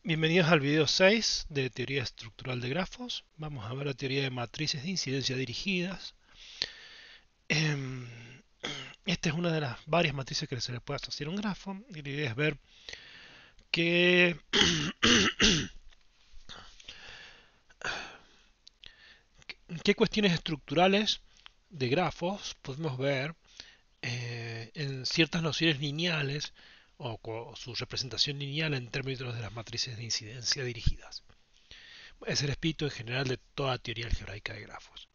Bienvenidos al video 6 de teoría estructural de grafos. Vamos a ver la teoría de matrices de incidencia dirigidas. Em, Esta es una de las varias matrices que se le puede asociar a un grafo y la idea es ver qué, qué cuestiones estructurales de grafos podemos ver en ciertas nociones lineales o su representación lineal en términos de las matrices de incidencia dirigidas. Es el espíritu en general de toda teoría algebraica de grafos.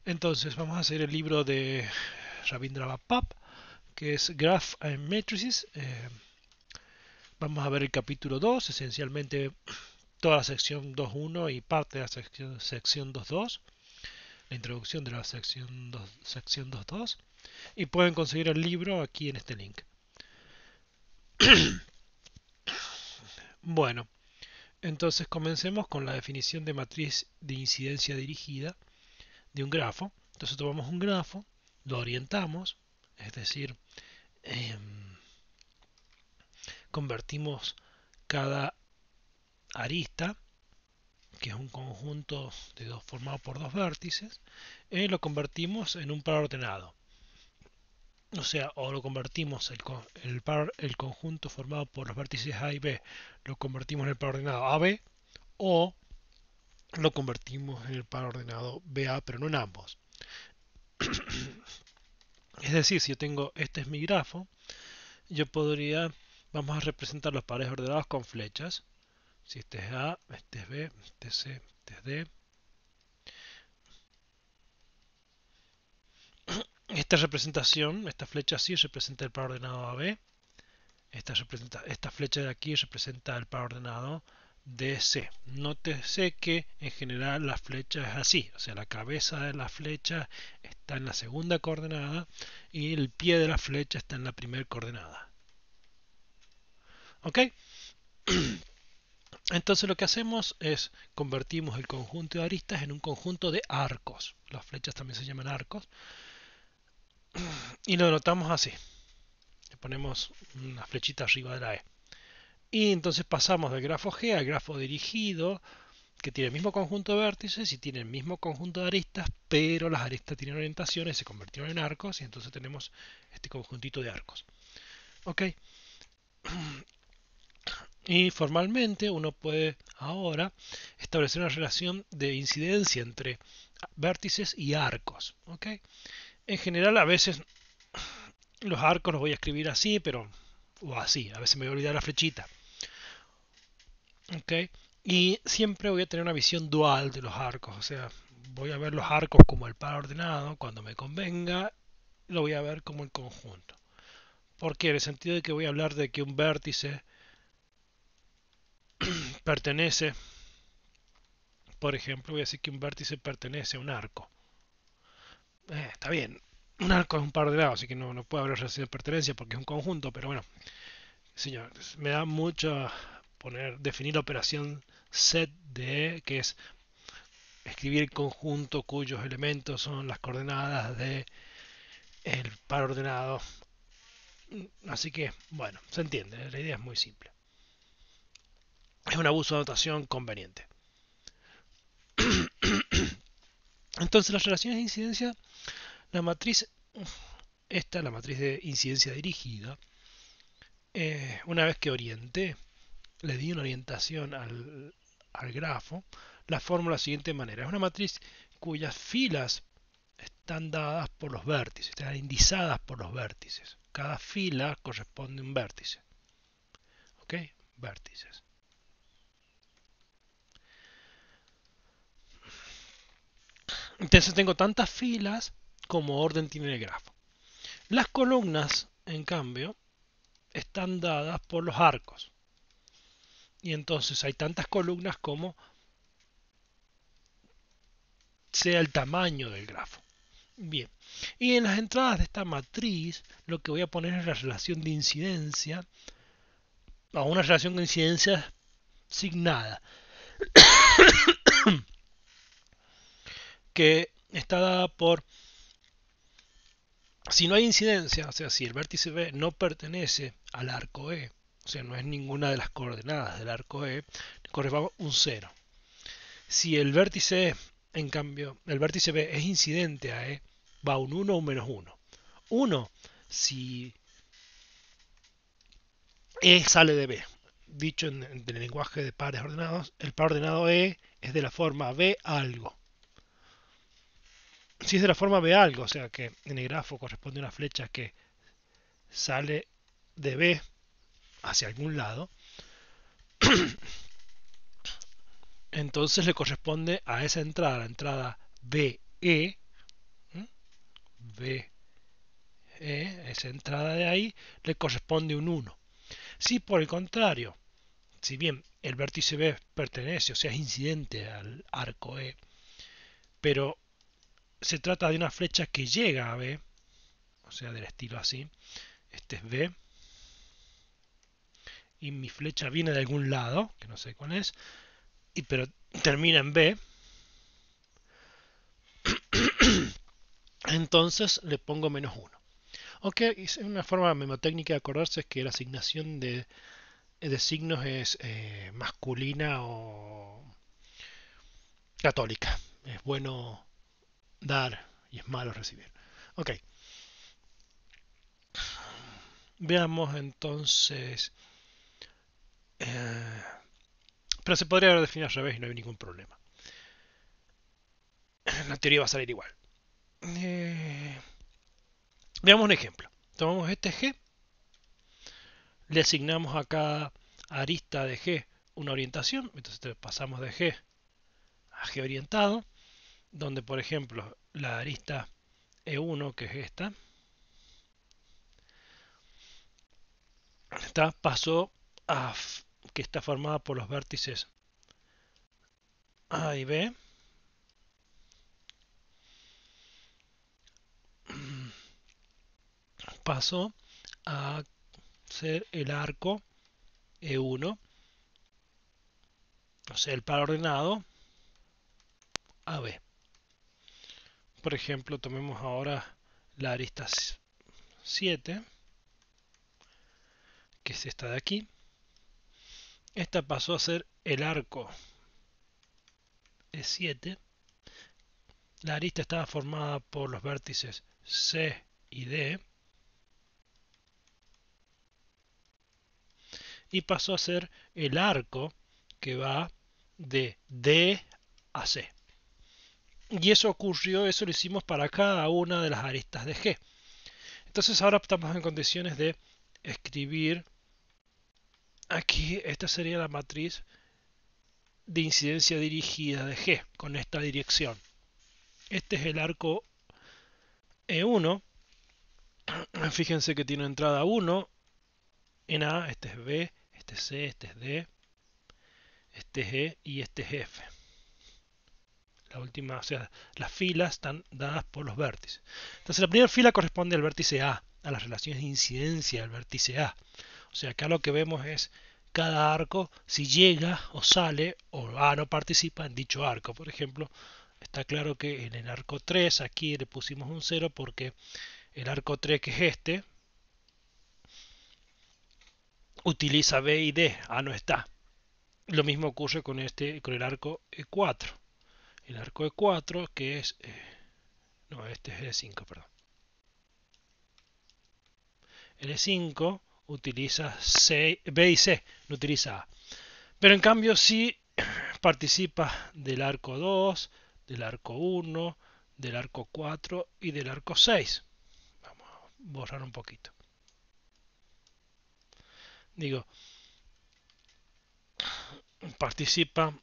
Entonces vamos a hacer el libro de Rabindranath Pap, que es Graph and Matrices. Vamos a ver el capítulo 2, esencialmente toda la sección 2.1 y parte de la sección 2.2, la introducción de la sección 2.2, y pueden conseguir el libro aquí en este link. Bueno, entonces comencemos con la definición de matriz de incidencia dirigida de un grafo. Entonces tomamos un grafo, lo orientamos, es decir, eh, convertimos cada arista, que es un conjunto de dos formado por dos vértices, lo convertimos en un par ordenado. O sea, o lo convertimos el conjunto formado por los vértices A y B, lo convertimos en el par ordenado AB, o lo convertimos en el par ordenado BA, pero no en ambos. Es decir, si yo tengo, este es mi grafo, yo podría, vamos a representar los pares ordenados con flechas. Si este es A, este es B, este es C, este es D. Esta representación, esta flecha así representa el par ordenado AB. Esta flecha de aquí representa el par ordenado DC. Nótese que en general la flecha es así, o sea, la cabeza de la flecha está en la segunda coordenada y el pie de la flecha está en la primera coordenada. ¿Ok? Entonces lo que hacemos es convertimos el conjunto de aristas en un conjunto de arcos. Las flechas también se llaman arcos. Y lo notamos así. Le ponemos una flechita arriba de la E. Y entonces pasamos del grafo G al grafo dirigido, que tiene el mismo conjunto de vértices y tiene el mismo conjunto de aristas, pero las aristas tienen orientaciones, se convirtieron en arcos y entonces tenemos este conjuntito de arcos. ¿Ok? Y formalmente uno puede ahora establecer una relación de incidencia entre vértices y arcos. ¿Ok? En general a veces los arcos los voy a escribir así, pero o así, a veces me voy a olvidar la flechita. ¿Ok? Y siempre voy a tener una visión dual de los arcos, o sea, voy a ver los arcos como el par ordenado cuando me convenga, lo voy a ver como el conjunto. Porque en el sentido de que voy a hablar de que un vértice pertenece, por ejemplo, voy a decir que un vértice pertenece a un arco. Está bien, un arco es un par ordenado, así que no puede haber relación de pertenencia porque es un conjunto, pero bueno, señor, me da mucho definir la operación set de, que es escribir el conjunto cuyos elementos son las coordenadas de el par ordenado. Así que, bueno, se entiende, la idea es muy simple. Es un abuso de notación conveniente. Entonces, las relaciones de incidencia, la matriz, esta, la matriz de incidencia dirigida, una vez que orienté, le di una orientación al grafo, la formo de la siguiente manera. Es una matriz cuyas filas están dadas por los vértices, están indizadas por los vértices. Cada fila corresponde a un vértice. ¿Ok? Vértices. Entonces tengo tantas filas como orden tiene el grafo. Las columnas, en cambio, están dadas por los arcos. Y entonces hay tantas columnas como sea el tamaño del grafo. Bien, y en las entradas de esta matriz lo que voy a poner es la relación de incidencia, o una relación de incidencia signada, que está dada por, si no hay incidencia, o sea, si el vértice B no pertenece al arco E, o sea, no es ninguna de las coordenadas del arco E, le corresponde un 0. Si el vértice E, en cambio, el vértice B es incidente a E, va un 1 o un menos 1. 1 si E sale de B. Dicho en el lenguaje de pares ordenados, el par ordenado E es de la forma B algo. Si es de la forma B algo, o sea que en el grafo corresponde a una flecha que sale de B hacia algún lado, entonces le corresponde a esa entrada, la entrada BE, BE, esa entrada de ahí, le corresponde un 1. Si por el contrario, si bien el vértice B pertenece, o sea, es incidente al arco E, pero se trata de una flecha que llega a B, o sea, del estilo así, este es B, y mi flecha viene de algún lado, que no sé cuál es, pero termina en B, entonces le pongo menos 1. Ok, una forma memotécnica de acordarse es que la asignación de signos es masculina o católica. Es bueno dar y es malo recibir. Ok, veamos entonces. Pero se podría definir al revés y no hay ningún problema. La teoría va a salir igual. Veamos un ejemplo. Tomamos este G, le asignamos a cada arista de G una orientación, entonces pasamos de G a G orientado, donde por ejemplo la arista E1, que es esta, pasó a que está formada por los vértices A y B, pasó a ser el arco E1, o sea, el par ordenado AB. Por ejemplo, tomemos ahora la arista 7, que es esta de aquí. Esta pasó a ser el arco E7. La arista estaba formada por los vértices C y D. Y pasó a ser el arco que va de D a C. Y eso ocurrió, eso lo hicimos para cada una de las aristas de G. Entonces ahora estamos en condiciones de escribir aquí, esta sería la matriz de incidencia dirigida de G con esta dirección. Este es el arco E1. Fíjense que tiene entrada 1 en A, este es B, este es C, este es D, este es E y este es F. La última, o sea, las filas están dadas por los vértices. Entonces la primera fila corresponde al vértice A, a las relaciones de incidencia del vértice A. O sea, acá lo que vemos es cada arco, si llega o sale, o A no participa en dicho arco. Por ejemplo, está claro que en el arco 3, aquí le pusimos un 0 porque el arco 3, que es este, utiliza B y D, A no está. Lo mismo ocurre con el arco E4. El arco E4, que es... no, este es el E5, perdón. El E5 utiliza C, B y C, no utiliza A. Pero en cambio sí participa del arco 2, del arco 1, del arco 4 y del arco 6. Vamos a borrar un poquito. Digo, participa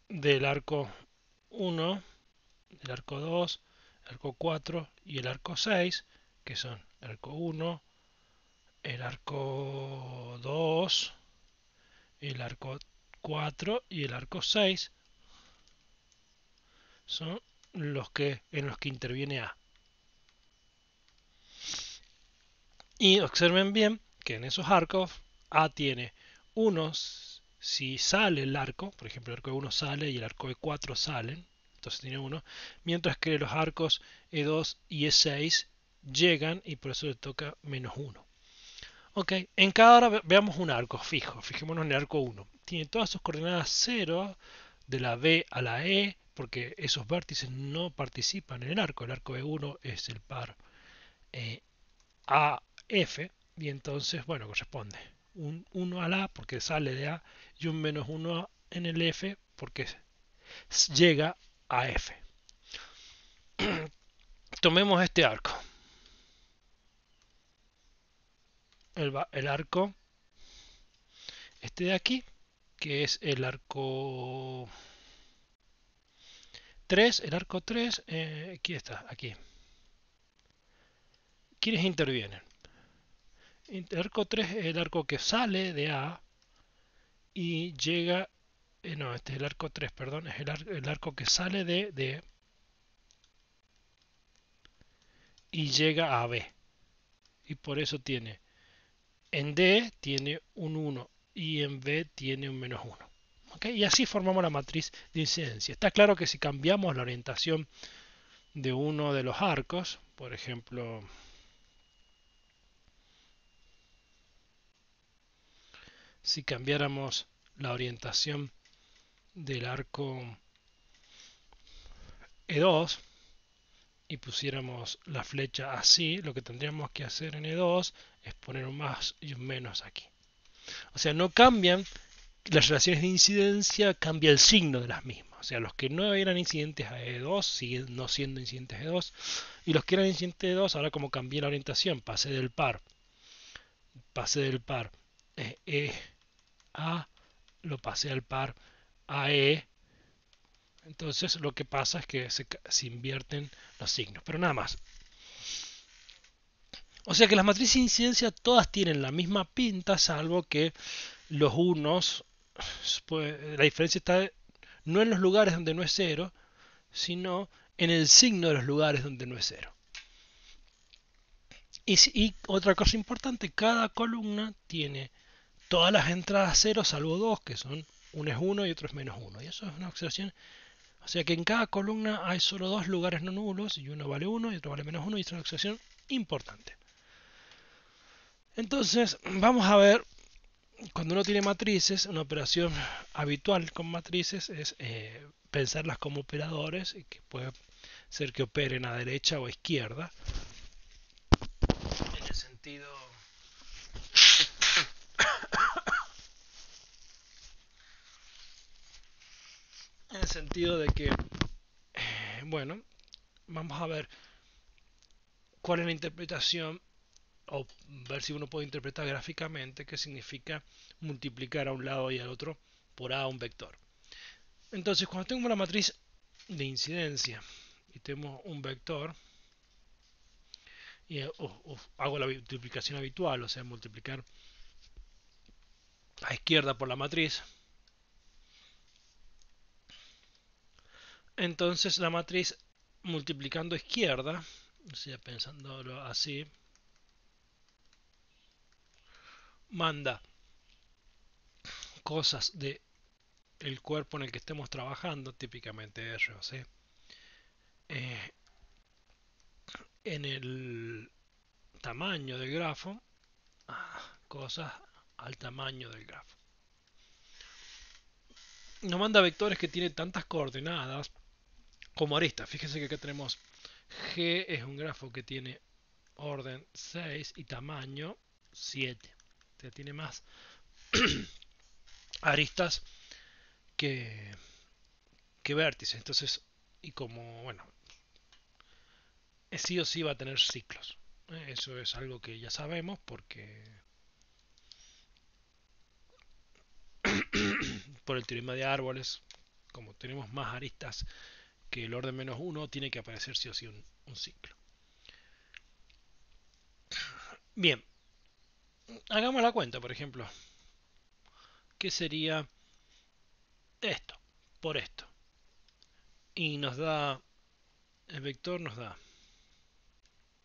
del arco 1, del arco 2, el arco 4 y el arco 6, que son el arco 1, el arco 2, el arco 4 y el arco 6 son en los que interviene A. Y observen bien que en esos arcos A tiene unos, si sale el arco, por ejemplo el arco E1 sale y el arco E4 salen, entonces tiene 1, mientras que los arcos E2 y E6 llegan y por eso le toca menos 1. Ok, en cada hora veamos un arco fijo. Fijémonos en el arco 1. Tiene todas sus coordenadas 0, de la B a la E, porque esos vértices no participan en el arco. El arco E1 es el par AF, y entonces, bueno, corresponde un 1 a la porque sale de A, y un menos 1 en el F porque llega a F. Tomemos este arco. El arco este de aquí, que es el arco 3, el arco 3, aquí está, aquí. ¿Quiénes intervienen? El arco 3 es el arco que sale de A y llega, no, este es el arco 3, perdón, es el arco que sale de D y llega a B. Y por eso tiene, en D tiene un 1 y en B tiene un menos 1. ¿Okay? Y así formamos la matriz de incidencia. Está claro que si cambiamos la orientación de uno de los arcos, por ejemplo, si cambiáramos la orientación del arco E2 y pusiéramos la flecha así, lo que tendríamos que hacer en E2 es poner un más y un menos aquí. O sea, no cambian las relaciones de incidencia, cambia el signo de las mismas. O sea, los que no eran incidentes a E2 siguen no siendo incidentes a E2, y los que eran incidentes a E2, ahora como cambié la orientación, pasé del par E A, lo pasé al par AE. Entonces lo que pasa es que se invierten los signos, pero nada más. O sea que las matrices de incidencia todas tienen la misma pinta, salvo que los unos, pues, la diferencia está no en los lugares donde no es cero, sino en el signo de los lugares donde no es cero. Y otra cosa importante, cada columna tiene todas las entradas cero salvo dos, que son uno es 1 y otro es menos 1. Y eso es una observación. O sea que en cada columna hay solo dos lugares no nulos, y uno vale 1 y otro vale menos 1, y es una observación importante. Entonces, vamos a ver, cuando uno tiene matrices, una operación habitual con matrices es pensarlas como operadores, y que puede ser que operen a derecha o a izquierda. En el sentido... En el sentido de que, bueno, vamos a ver cuál es la interpretación, o ver si uno puede interpretar gráficamente qué significa multiplicar a un lado y al otro por A un vector. Entonces, cuando tengo una matriz de incidencia y tengo un vector, y hago la multiplicación habitual, o sea, multiplicar a izquierda por la matriz, entonces la matriz multiplicando a izquierda, o sea, pensándolo así, manda cosas de el cuerpo en el que estemos trabajando, típicamente R o C, eh, en el tamaño del grafo, cosas al tamaño del grafo. Nos manda vectores que tienen tantas coordenadas como aristas. Fíjense que acá tenemos G, es un grafo que tiene orden 6 y tamaño 7. O sea, tiene más aristas que, que vértices. Entonces, y como, bueno, sí o sí va a tener ciclos. Eso es algo que ya sabemos porque por el teorema de árboles, como tenemos más aristas que el orden menos 1, tiene que aparecer sí o sí un ciclo. Bien, hagamos la cuenta, por ejemplo. ¿Qué sería esto por esto? Y nos da, el vector nos da,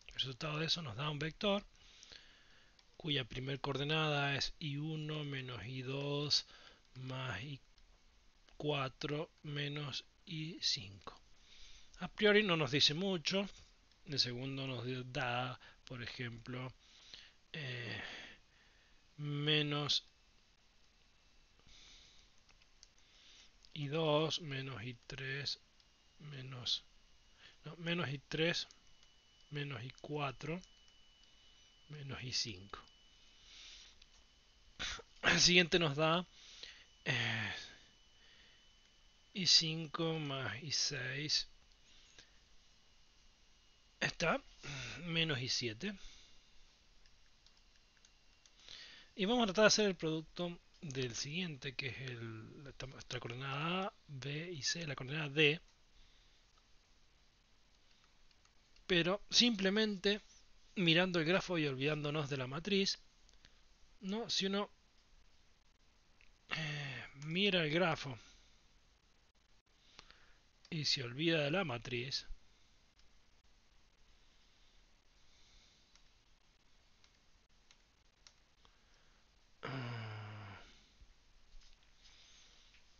el resultado de eso nos da un vector cuya primer coordenada es i1 menos i2 más i4 menos i5. A priori no nos dice mucho. De segundo nos da, por ejemplo, menos i2 menos i3 menos, no, menos i3 menos i4 menos i5. El siguiente nos da i5 más i6 está menos i7. Y vamos a tratar de hacer el producto del siguiente, que es nuestra coordenada A, B y C, la coordenada D. Pero simplemente mirando el grafo y olvidándonos de la matriz, ¿no? Si uno mira el grafo y se olvida de la matriz,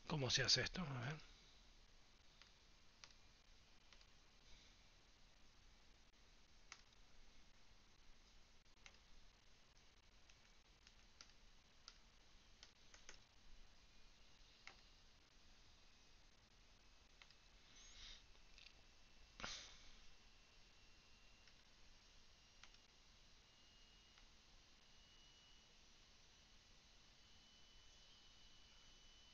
¿cómo se hace esto? A ver.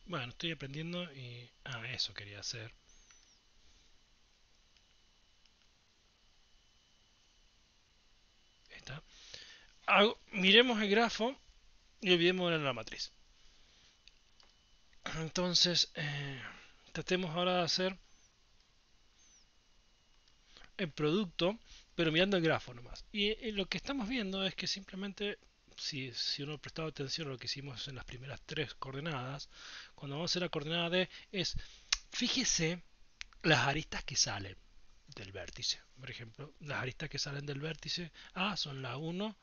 Bueno, estoy aprendiendo y... eso quería hacer. Está. Miremos el grafo y olvidemos de la matriz. Entonces, tratemos ahora de hacer el producto, pero mirando el grafo nomás. Y lo que estamos viendo es que simplemente, si uno ha prestado atención a lo que hicimos en las primeras tres coordenadas, cuando vamos a hacer la coordenada D, fíjese las aristas que salen del vértice. Por ejemplo, las aristas que salen del vértice A son la 1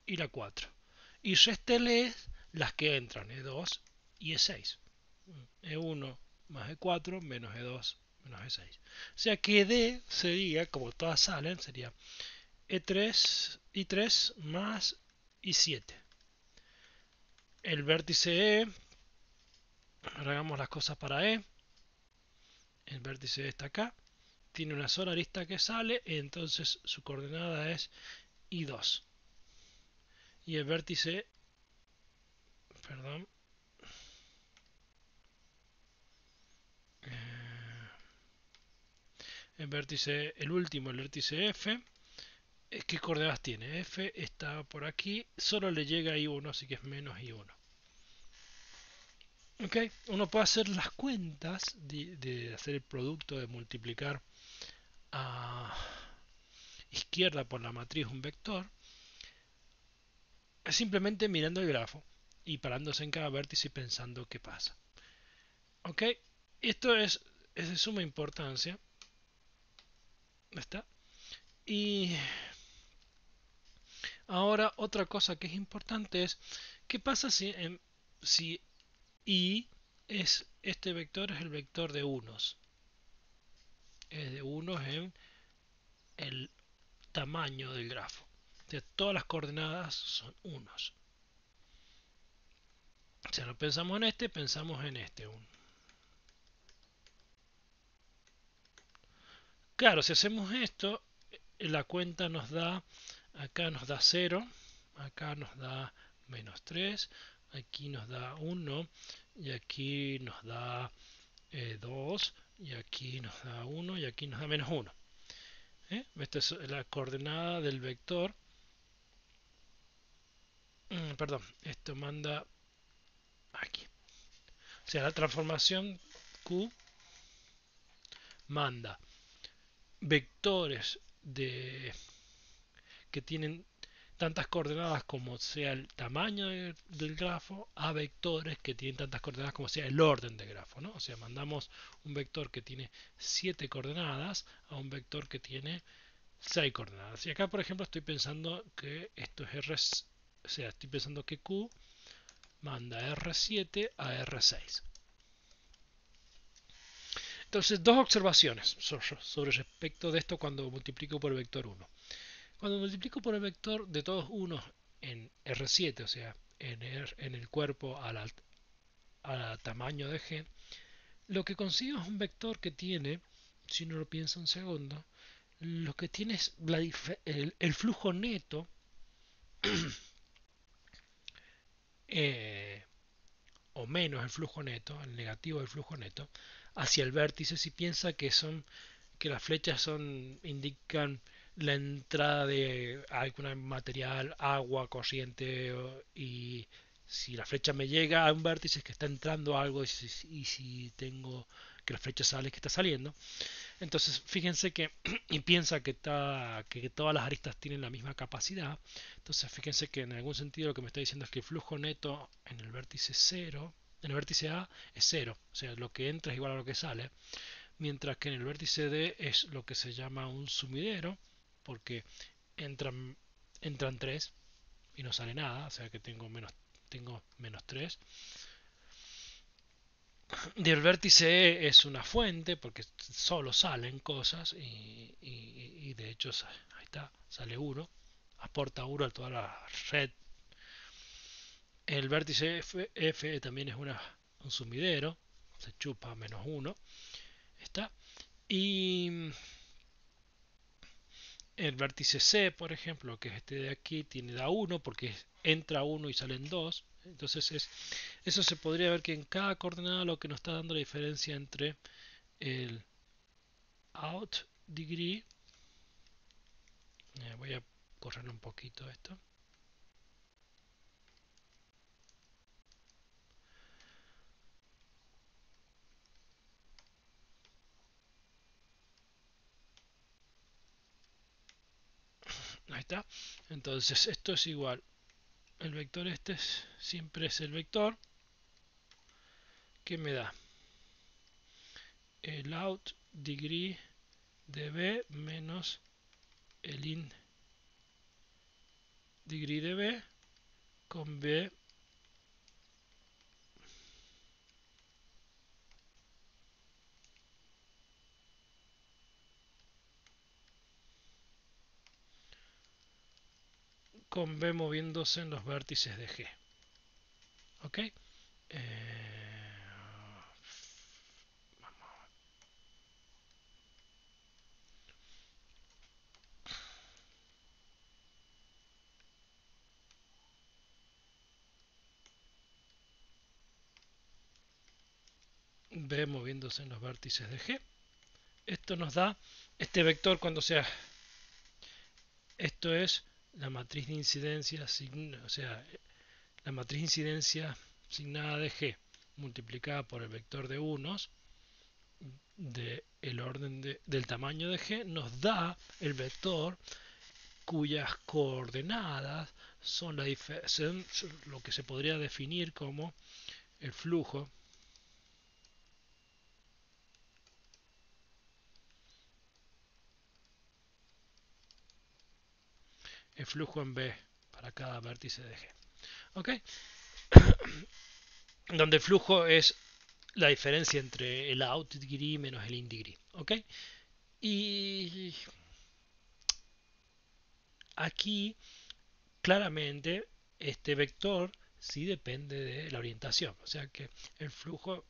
y la 4. Y résteles las que entran, E2 y E6. E1 más E4 menos E2 menos E6. O sea que D sería, como todas salen, sería E3, I3 más I7. El vértice E, ahora hagamos las cosas para E. El vértice E está acá. Tiene una sola arista que sale, entonces su coordenada es I2. Y el vértice, perdón, el último, el vértice F, ¿qué coordenadas tiene? F está por aquí, solo le llega I1, así que es menos I1. Ok, uno puede hacer las cuentas de hacer el producto de multiplicar a izquierda por la matriz un vector, simplemente mirando el grafo y parándose en cada vértice y pensando qué pasa. Ok, esto es de suma importancia. ¿Está? Y ahora otra cosa que es importante es qué pasa si I es este vector es el vector de unos. Es de unos en el tamaño del grafo. O sea, todas las coordenadas son unos. Si no pensamos en este, pensamos en este. Claro, si hacemos esto, la cuenta nos da, acá nos da 0, acá nos da menos 3, aquí nos da 1, y aquí nos da 2, y aquí nos da 1, y aquí nos da menos 1. Esta es la coordenada del vector. Perdón, esto manda aquí. O sea, la transformación Q manda vectores que tienen tantas coordenadas como sea el tamaño del grafo a vectores que tienen tantas coordenadas como sea el orden del grafo, ¿no? O sea, mandamos un vector que tiene 7 coordenadas a un vector que tiene 6 coordenadas. Y acá, por ejemplo, estoy pensando que esto es R, o sea, estoy pensando que Q manda R7 a R6. Entonces, dos observaciones sobre respecto de esto cuando multiplico por vector 1. Cuando multiplico por el vector de todos unos en R7, o sea, en el cuerpo a tamaño de G, lo que consigo es un vector que tiene, si uno lo piensa un segundo, lo que tiene es el flujo neto eh, o menos el flujo neto, el negativo del flujo neto, hacia el vértice si piensa que las flechas indican la entrada de algún material, agua, corriente y si la flecha me llega a un vértice es que está entrando algo y si tengo que la flecha sale es que está saliendo. Entonces, fíjense que, y piensa que todas las aristas tienen la misma capacidad. Entonces, fíjense que en algún sentido lo que me está diciendo es que el flujo neto en el vértice 0, en el vértice A es 0. O sea, lo que entra es igual a lo que sale. Mientras que en el vértice D es lo que se llama un sumidero, porque entran, entran 3 y no sale nada. O sea que tengo menos 3. Y el vértice E es una fuente porque solo salen cosas y de hecho ahí está, sale 1, aporta 1 a toda la red. El vértice F también es un sumidero, se chupa menos 1, está. Y el vértice C, por ejemplo, que es este de aquí, da 1 porque entra 1 y salen 2. Entonces eso se podría ver que en cada coordenada lo que nos está dando la diferencia entre el out degree. Voy a correr un poquito esto. Ahí está. Entonces esto es igual. El vector siempre es el vector que me da el out degree de B menos el in degree de B con B moviéndose en los vértices de G. ¿Ok? B moviéndose en los vértices de G. Esto nos da este vector cuando sea. Esto es la matriz de incidencia, o sea, la matriz de incidencia asignada de G multiplicada por el vector de unos del orden del tamaño de G nos da el vector cuyas coordenadas son lo que se podría definir como el flujo en B para cada vértice de G. ¿Ok? Donde el flujo es la diferencia entre el out degree menos el in degree. ¿Ok? Y aquí claramente este vector sí depende de la orientación. O sea que el flujo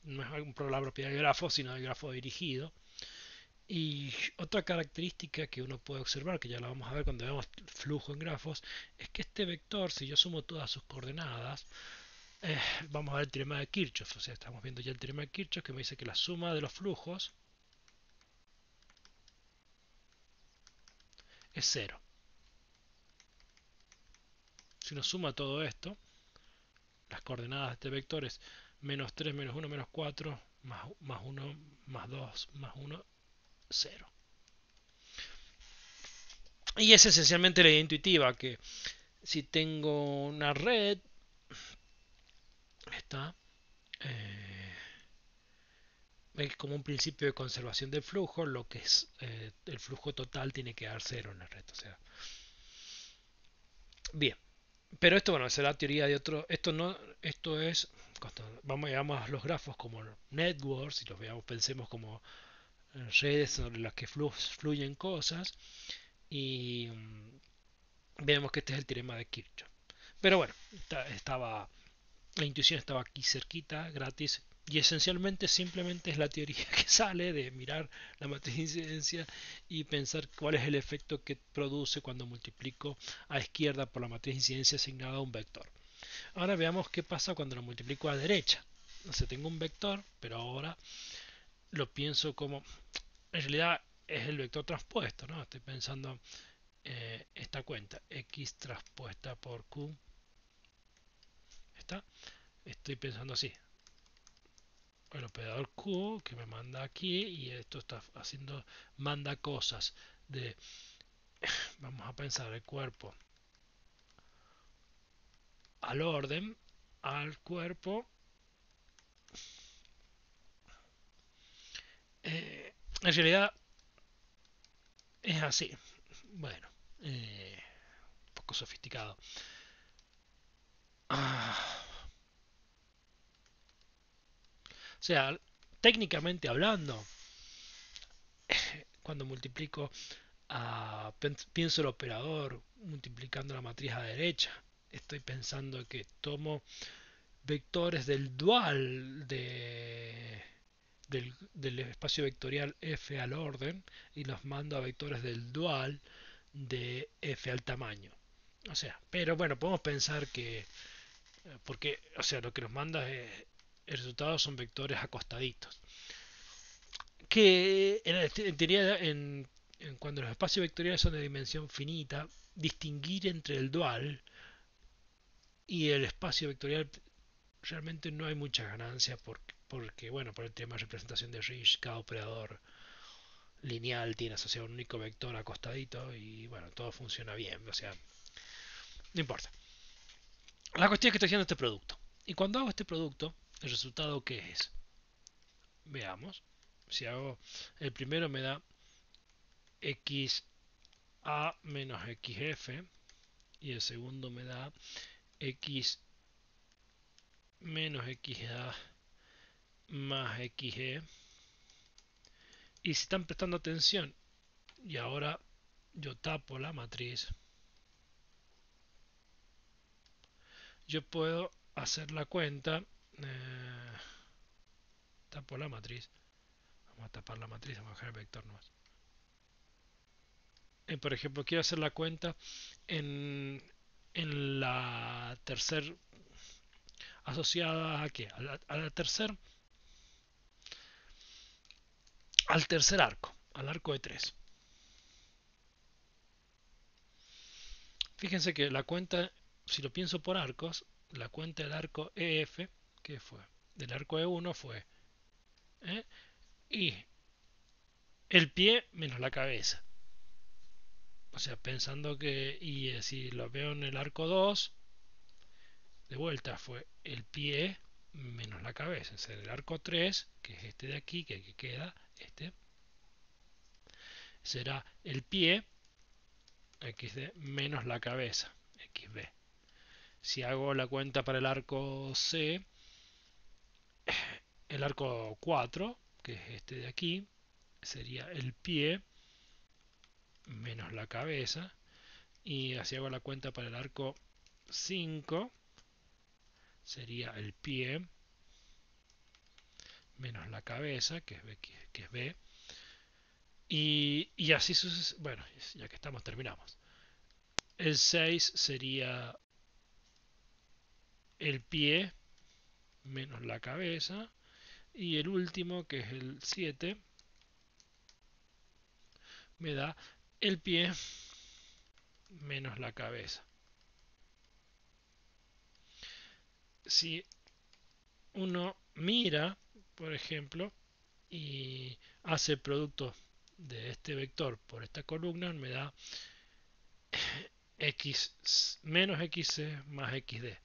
no es la propiedad del grafo, sino del grafo dirigido. Y otra característica que uno puede observar, que ya la vamos a ver cuando veamos flujo en grafos, es que este vector, si yo sumo todas sus coordenadas, vamos a ver el teorema de Kirchhoff. O sea, estamos viendo ya el teorema de Kirchhoff que me dice que la suma de los flujos es 0. Si uno suma todo esto, las coordenadas de este vector es menos 3, menos 1, menos 4, más 1, más 2, más 1, 0. Y es esencialmente la idea intuitiva, que si tengo una red, está, es como un principio de conservación del flujo, lo que es el flujo total tiene que dar 0 en la red. O sea, bien. Pero esto, bueno, será teoría de otro. Esto no, esto es. Vamos a los grafos como networks, y los veamos, pensemos como redes sobre las que fluyen cosas. Y vemos que este es el teorema de Kirchhoff. Pero bueno, estaba, la intuición estaba aquí cerquita, gratis. Y esencialmente simplemente es la teoría que sale de mirar la matriz de incidencia y pensar cuál es el efecto que produce cuando multiplico a izquierda por la matriz de incidencia asignada a un vector. Ahora veamos qué pasa cuando lo multiplico a derecha. O sea, tengo un vector, pero ahora lo pienso como, en realidad es el vector transpuesto, ¿no? Estoy pensando esta cuenta, x transpuesta por q, ¿está? Estoy pensando así, el operador q que me manda aquí y esto está haciendo, manda cosas de, vamos a pensar el cuerpo al orden, al cuerpo, en realidad es así, bueno, un poco sofisticado. O sea, técnicamente hablando, cuando multiplico pienso el operador multiplicando la matriz a derecha, estoy pensando que tomo vectores del dual del espacio vectorial f al orden y los mando a vectores del dual de f al tamaño. O sea, pero bueno, podemos pensar que, porque, o sea, lo que nos manda es, el resultado son vectores acostaditos. Que en teoría, cuando los espacios vectoriales son de dimensión finita, distinguir entre el dual y el espacio vectorial realmente no hay mucha ganancia porque, bueno, por el tema de representación de Risch, cada operador lineal tiene asociado un único vector acostadito y bueno, todo funciona bien, o sea, no importa. La cuestión es que estoy haciendo este producto. Y cuando hago este producto, ¿el resultado qué es? Veamos. Si hago el primero me da xa menos xf y el segundo me da x menos xa más xe. Y si están prestando atención y ahora yo tapo la matriz, yo puedo hacer la cuenta, tapo la matriz, vamos a tapar la matriz, vamos a dejar el vector nomás. Por ejemplo, quiero hacer la cuenta en, en la tercer asociada a qué, a la tercer, al tercer arco, al arco de 3. Fíjense que la cuenta, si lo pienso por arcos, la cuenta del arco EF, que fue del arco E1 fue ¿eh? Y el pie menos la cabeza. O sea, pensando que, y si lo veo en el arco 2, de vuelta fue el pie menos la cabeza. O sea, el arco 3, que es este de aquí, que queda, este, será el pie xd menos la cabeza, xb. Si hago la cuenta para el arco C, el arco 4, que es este de aquí, sería el pie menos la cabeza. Y así hago la cuenta para el arco 5, sería el pie menos la cabeza, que es B. Y así sucesivamente. Bueno, ya que estamos, terminamos. El 6 sería el pie menos la cabeza. Y el último, que es el 7, me da el pie menos la cabeza. Si uno mira, por ejemplo, y hace el producto de este vector por esta columna, me da x menos xc más xd,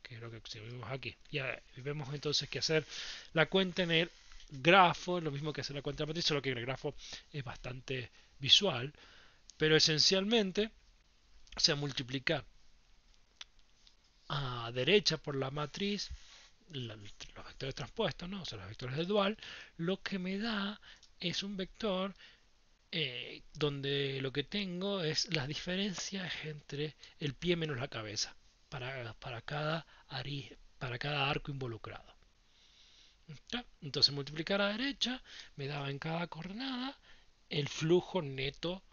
que es lo que vemos aquí. Ya vemos entonces que hacer la cuenta en el grafo, lo mismo que hacer la cuenta de la matriz, solo que en el grafo es bastante visual, pero esencialmente, o sea, multiplicar a derecha por la matriz los vectores transpuestos, ¿no? O sea, los vectores de dual, lo que me da es un vector donde lo que tengo es las diferencias entre el pie menos la cabeza. para cada arco involucrado. ¿Está? Entonces multiplicar a la derecha me daba en cada coordenada el flujo neto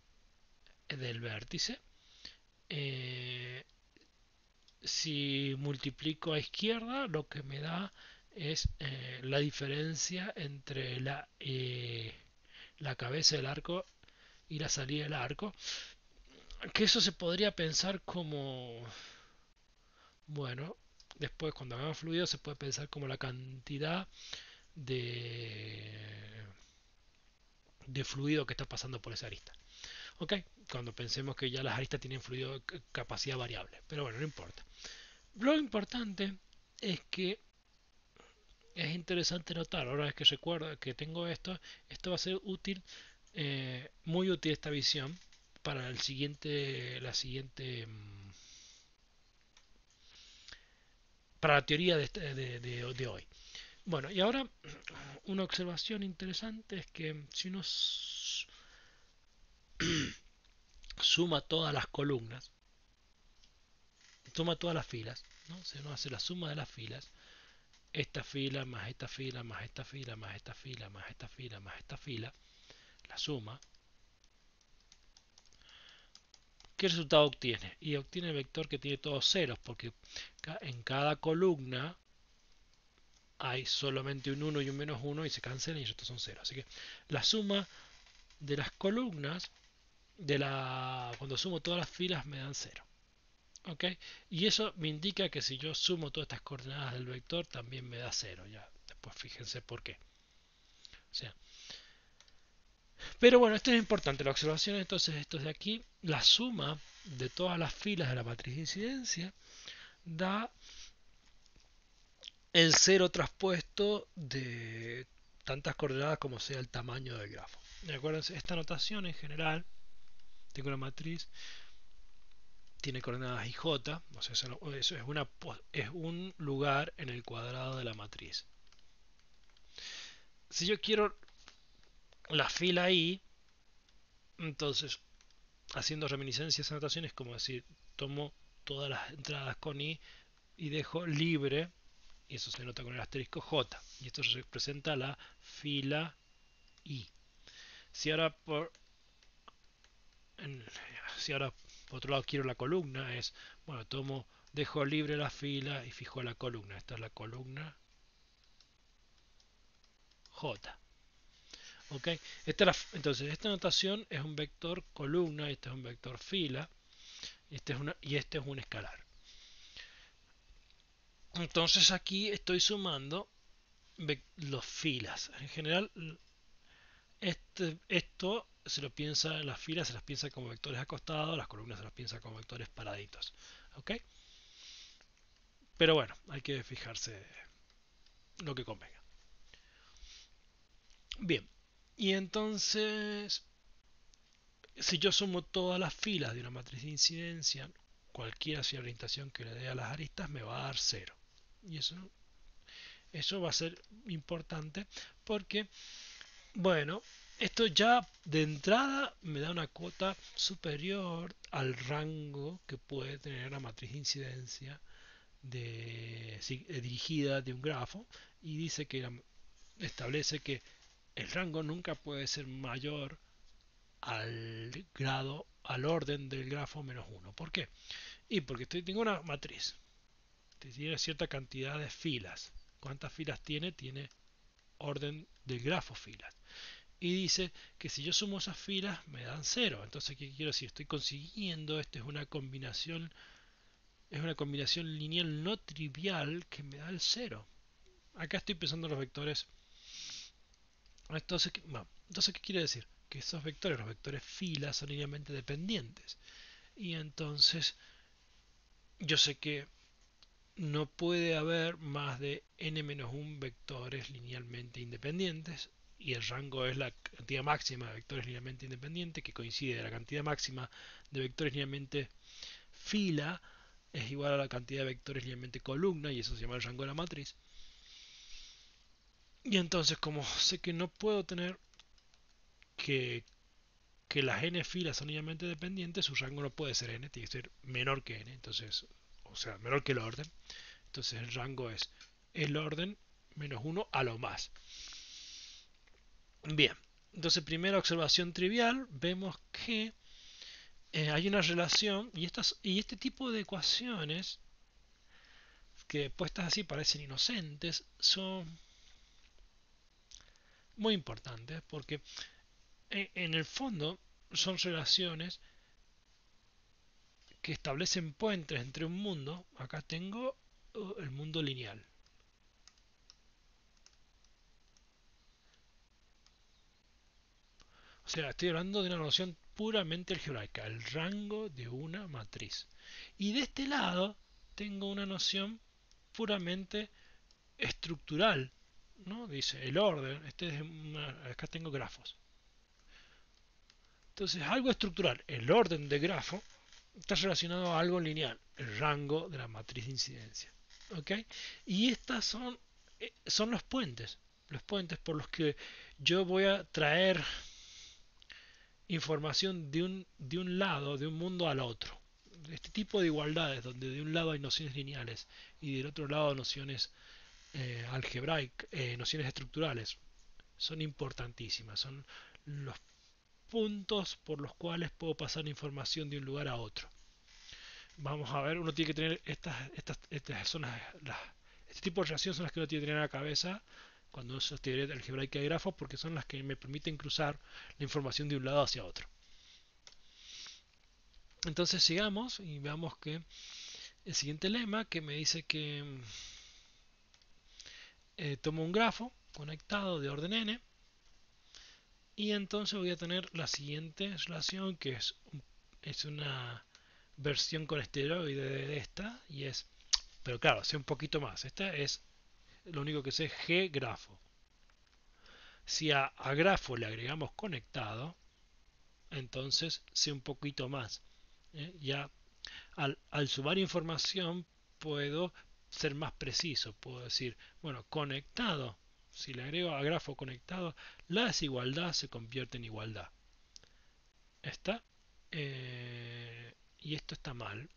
del vértice. Eh, si multiplico a izquierda, lo que me da es la diferencia entre la cabeza del arco y la salida del arco. Que eso se podría pensar como, bueno, después cuando hagamos fluido se puede pensar como la cantidad de, de fluido que está pasando por esa arista. ¿Ok? Cuando pensemos que ya las aristas tienen fluido capacidad variable. Pero bueno, no importa. Lo importante es que es interesante notar, ahora es que recuerdo que tengo esto va a ser útil, muy útil esta visión para para la teoría de hoy. Bueno, y ahora una observación interesante es que si uno suma todas las columnas, suma todas las filas, ¿no? Si uno hace la suma de las filas, esta fila más esta fila más esta fila más esta fila más esta fila más esta fila, la suma, ¿qué resultado obtiene? Y obtiene el vector que tiene todos ceros, porque en cada columna hay solamente un 1 y un menos 1 y se cancelan y estos son ceros. Así que la suma de las columnas, cuando sumo todas las filas me dan 0. ¿Ok? Y eso me indica que si yo sumo todas estas coordenadas del vector también me da 0. Ya, después fíjense por qué. O sea, pero bueno, esto es importante. La observación entonces, esto de aquí, la suma de todas las filas de la matriz de incidencia da el 0 traspuesto de tantas coordenadas como sea el tamaño del grafo. Acuérdense, esta notación en general, tengo una matriz, tiene coordenadas IJ, o sea, eso es un lugar en el cuadrado de la matriz. Si yo quiero la fila I, entonces haciendo reminiscencia a esa notación es como decir, tomo todas las entradas con I y dejo libre, y eso se nota con el asterisco J, y esto representa la fila I. Si ahora si ahora por otro lado quiero la columna, bueno, dejo libre la fila y fijo la columna. Esta es la columna J. ¿Ok? Entonces, esta notación es un vector columna, este es un vector fila, y este es un escalar. Entonces aquí estoy sumando los filas. En general, esto las filas se las piensa como vectores acostados, las columnas se las piensa como vectores paraditos. ¿Ok? Pero bueno, hay que fijarse lo que convenga. Bien, y entonces, si yo sumo todas las filas de una matriz de incidencia, cualquiera sea la orientación que le dé a las aristas, me va a dar 0. Y eso va a ser importante porque, bueno, esto ya de entrada me da una cuota superior al rango que puede tener la matriz de incidencia dirigida de un grafo, y dice que establece que el rango nunca puede ser mayor al orden del grafo menos 1. ¿Por qué? Y porque tengo una matriz, tiene cierta cantidad de filas. ¿Cuántas filas tiene? Tiene orden del grafo filas. Y dice que si yo sumo esas filas me dan 0. Entonces, ¿qué quiero decir? Estoy consiguiendo, esto es una combinación lineal no trivial que me da el 0. Acá estoy pensando en los vectores. Entonces, ¿qué quiere decir? Que esos vectores, los vectores filas, son linealmente dependientes. Y entonces, yo sé que no puede haber más de n-1 vectores linealmente independientes, y el rango es la cantidad máxima de vectores linealmente independientes, que coincide de la cantidad máxima de vectores linealmente fila es igual a la cantidad de vectores linealmente columna, y eso se llama el rango de la matriz. Y entonces, como sé que no puedo tener que las n filas son linealmente dependientes, su rango no puede ser n, tiene que ser menor que n. Entonces, o sea, menor que el orden. Entonces el rango es el orden menos 1 a lo más. Bien, entonces primera observación trivial, vemos que hay una relación y este tipo de ecuaciones que puestas así parecen inocentes son muy importantes porque en el fondo son relaciones que establecen puentes entre un mundo. Acá tengo el mundo lineal. O sea, estoy hablando de una noción puramente algebraica, el rango de una matriz. Y de este lado tengo una noción puramente estructural, ¿no? Dice el orden, acá tengo grafos. Entonces, algo estructural, el orden de grafo, está relacionado a algo lineal, el rango de la matriz de incidencia. ¿Ok? Y estas son los puentes por los que yo voy a traer información de un lado, de un mundo al otro. Este tipo de igualdades, donde de un lado hay nociones lineales y del otro lado nociones algebraicas, nociones estructurales, son importantísimas. Son los puntos por los cuales puedo pasar información de un lugar a otro. Vamos a ver, uno tiene que tener estas son este tipo de relaciones son las que uno tiene que tener en la cabeza cuando uso teoría algebraica de grafos, porque son las que me permiten cruzar la información de un lado hacia otro. Entonces sigamos y veamos que el siguiente lema que me dice que tomo un grafo conectado de orden n y entonces voy a tener la siguiente relación que es una versión con esteroide de esta y es, pero claro, sé un poquito más. Esta es lo único que sé, G grafo. Si a grafo le agregamos conectado, entonces sé un poquito más. Ya al sumar información puedo ser más preciso. Puedo decir, bueno, conectado. Si le agrego a grafo conectado, la desigualdad se convierte en igualdad. ¿Está? Y esto está mal,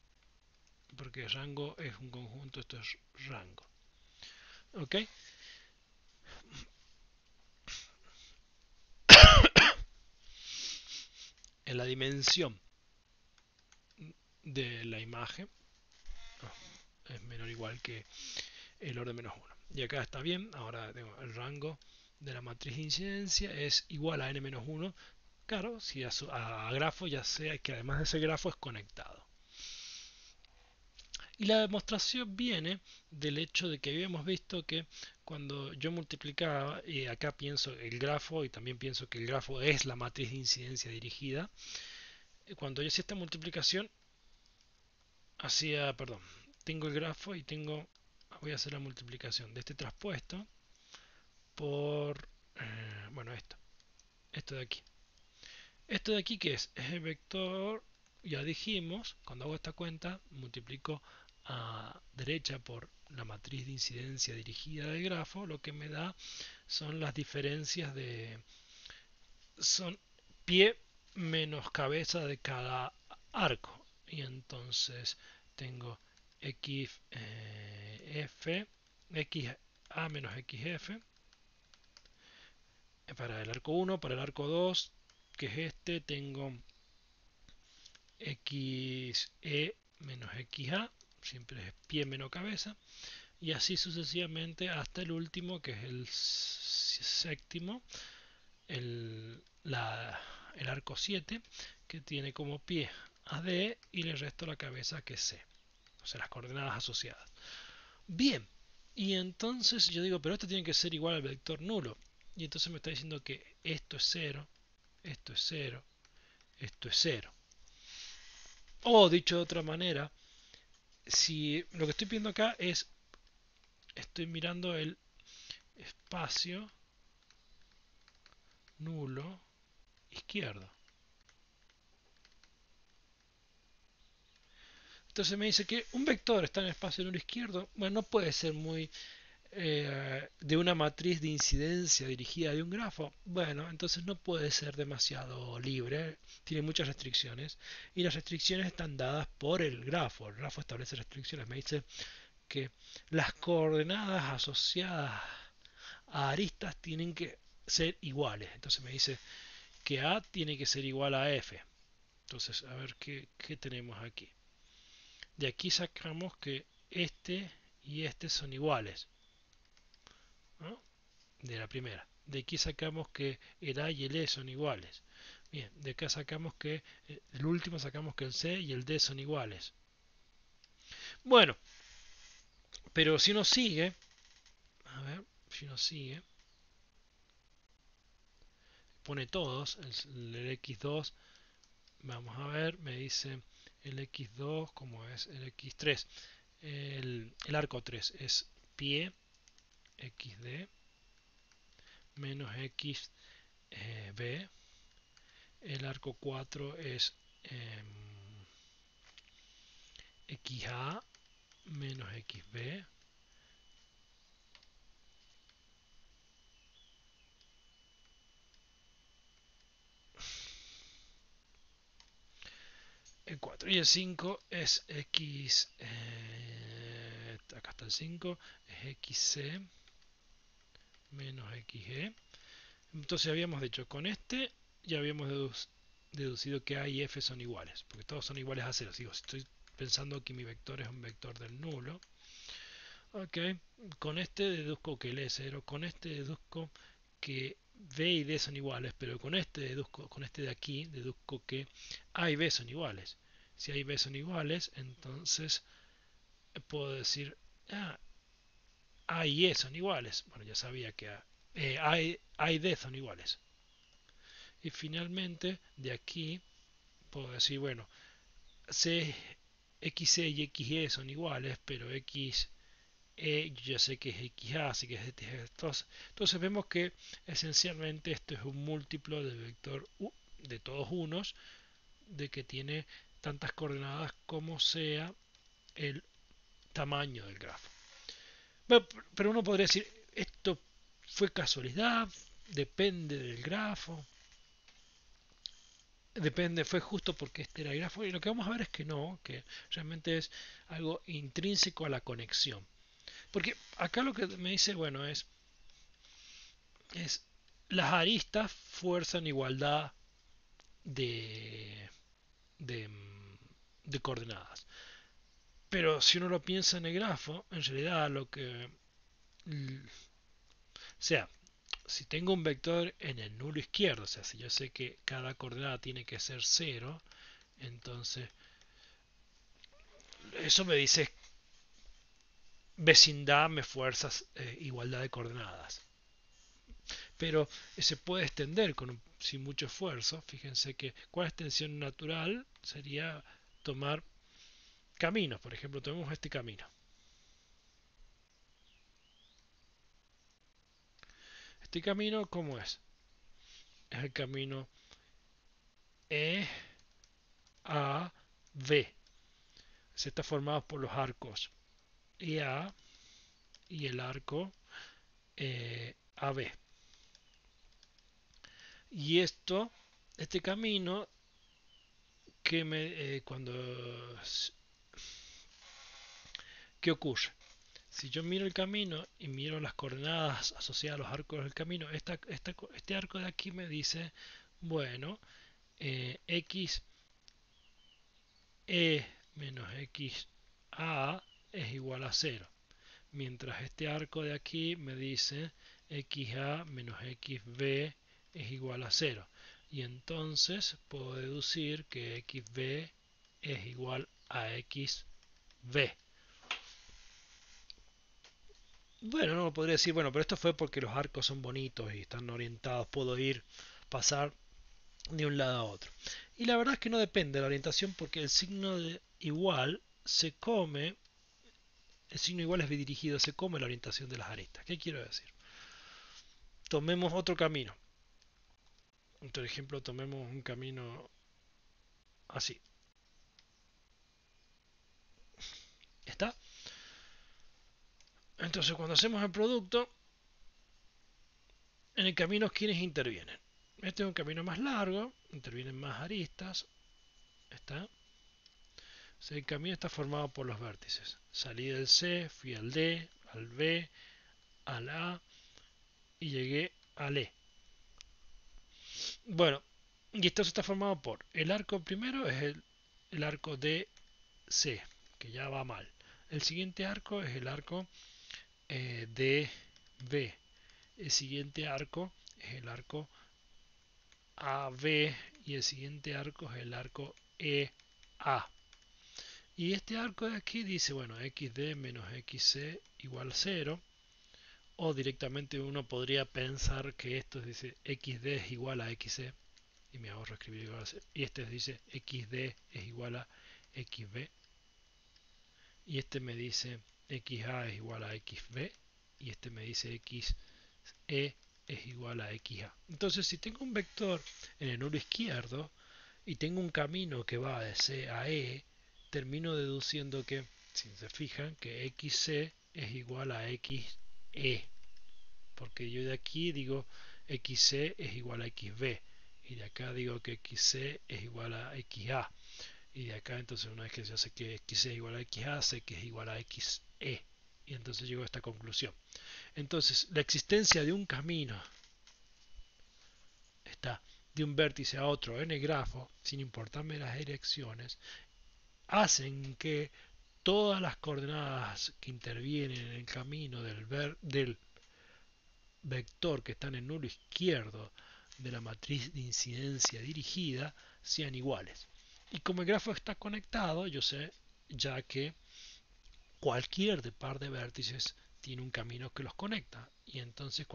porque rango es un conjunto, esto es rango. ¿Ok? En la dimensión de la imagen es menor o igual que el orden menos 1. Y acá está bien, ahora tengo el rango de la matriz de incidencia es igual a n menos 1. Claro, si a grafo ya sea que además de ese grafo es conectado. Y la demostración viene del hecho de que habíamos visto que cuando yo multiplicaba, y acá pienso el grafo y también pienso que el grafo es la matriz de incidencia dirigida, cuando yo hacía esta multiplicación, perdón, tengo el grafo y voy a hacer la multiplicación de este traspuesto por, bueno, esto de aquí. Esto de aquí, ¿qué es? Es el vector, ya dijimos, cuando hago esta cuenta, multiplico a derecha por la matriz de incidencia dirigida del grafo, lo que me da son las diferencias son pie menos cabeza de cada arco. Y entonces tengo xf, xa menos xf para el arco 1, para el arco 2, que es este, tengo xe menos xa, siempre es pie menos cabeza, y así sucesivamente hasta el último, que es el séptimo, el arco 7, que tiene como pie a D y le resto la cabeza que es C, o sea, las coordenadas asociadas. Bien, y entonces yo digo, pero esto tiene que ser igual al vector nulo, y entonces me está diciendo que esto es 0, esto es 0, esto es 0. O dicho de otra manera, si lo que estoy viendo acá es, estoy mirando el espacio nulo izquierdo. Entonces me dice que un vector está en el espacio nulo izquierdo. Bueno, no puede ser muy de una matriz de incidencia dirigida de un grafo, bueno, entonces no puede ser demasiado libre, tiene muchas restricciones y las restricciones están dadas por el grafo establece restricciones, me dice que las coordenadas asociadas a aristas tienen que ser iguales, entonces me dice que A tiene que ser igual a F, entonces a ver qué tenemos aquí, de aquí sacamos que este y este son iguales, ¿no? De la primera. De aquí sacamos que el A y el E son iguales. Bien, de acá sacamos que el último sacamos que el C y el D son iguales. Bueno, pero si uno sigue, a ver, si uno sigue, pone todos, el X2, vamos a ver, me dice el X2, como es el X3, el arco 3 es pie XD menos XB, el arco 4 es XA menos XB, el 4 y el 5 es X, acá está el 5, es XC menos XE. Entonces habíamos dicho, con este ya habíamos deducido que A y F son iguales, porque todos son iguales a 0. Digo, estoy pensando que mi vector es un vector del nulo. Ok, con este deduzco que L es 0, con este deduzco que B y D son iguales, pero con este deduzco, con este de aquí, deduzco que A y B son iguales. Si A y B son iguales, entonces puedo decir, ah, A y E son iguales. Bueno, ya sabía que A y D son iguales. Y finalmente, de aquí, puedo decir, bueno, C, XC y XE son iguales, pero X yo ya sé que es XA, así que es entonces vemos que esencialmente esto es un múltiplo del vector U de todos unos, de que tiene tantas coordenadas como sea el tamaño del grafo. Bueno, pero uno podría decir, esto fue casualidad, depende del grafo, depende, fue justo porque este era el grafo, y lo que vamos a ver es que no, que realmente es algo intrínseco a la conexión. Porque acá lo que me dice, bueno, es las aristas fuerzan igualdad de, de, de coordenadas. Pero si uno lo piensa en el grafo, en realidad lo que... O sea, si tengo un vector en el nulo izquierdo, o sea, si yo sé que cada coordenada tiene que ser 0, entonces eso me dice vecindad me fuerzas igualdad de coordenadas. Pero se puede extender sin mucho esfuerzo. Fíjense que con extensión natural sería tomar caminos. Por ejemplo, tomemos este camino. Este camino, ¿cómo es? Es el camino E, A, B. Se está formado por los arcos EA y el arco AB. Y este camino que cuando ¿qué ocurre? Si yo miro el camino y miro las coordenadas asociadas a los arcos del camino, este arco de aquí me dice, bueno, x e menos x a es igual a 0. Mientras este arco de aquí me dice xa menos xb es igual a 0. Y entonces puedo deducir que xb es igual a xb. Bueno, no podría decir, bueno, pero esto fue porque los arcos son bonitos y están orientados, puedo pasar de un lado a otro. Y la verdad es que no depende de la orientación porque el signo de igual se come, el signo igual es bidirigido, se come la orientación de las aristas. ¿Qué quiero decir? Tomemos otro camino. Por ejemplo, tomemos un camino así. ¿Está? Entonces cuando hacemos el producto, en el camino, ¿quiénes intervienen? Este es un camino más largo, intervienen más aristas. ¿Está? O sea, el camino está formado por los vértices. Salí del C, fui al D, al B, al A y llegué al E. Bueno, y esto está formado por el arco primero es el arco DC, que ya va mal. El siguiente arco es el arco DB. El siguiente arco es el arco AB y el siguiente arco es el arco EA. Y este arco de aquí dice, bueno, xd menos xc igual a 0. O directamente uno podría pensar que esto dice xd es igual a xc. Y me ahorro escribir igual a 0. Y este dice xd es igual a xb. Y este me dice xa es igual a xb. Y este me dice xe es igual a xa. Entonces si tengo un vector en el nulo izquierdo y tengo un camino que va de C a E, termino deduciendo que, si se fijan, que xc es igual a xe, porque yo de aquí digo xc es igual a xb, y de acá digo que xc es igual a xa, y de acá entonces una vez que ya sé que xc es igual a xa, sé que es igual a xe, y entonces llego a esta conclusión. Entonces, la existencia de un camino está de un vértice a otro en el grafo, sin importarme las direcciones, hacen que todas las coordenadas que intervienen en el camino del vector que está en el nulo izquierdo de la matriz de incidencia dirigida sean iguales. Y como el grafo está conectado, yo sé ya que cualquier par de vértices tiene un camino que los conecta. Y entonces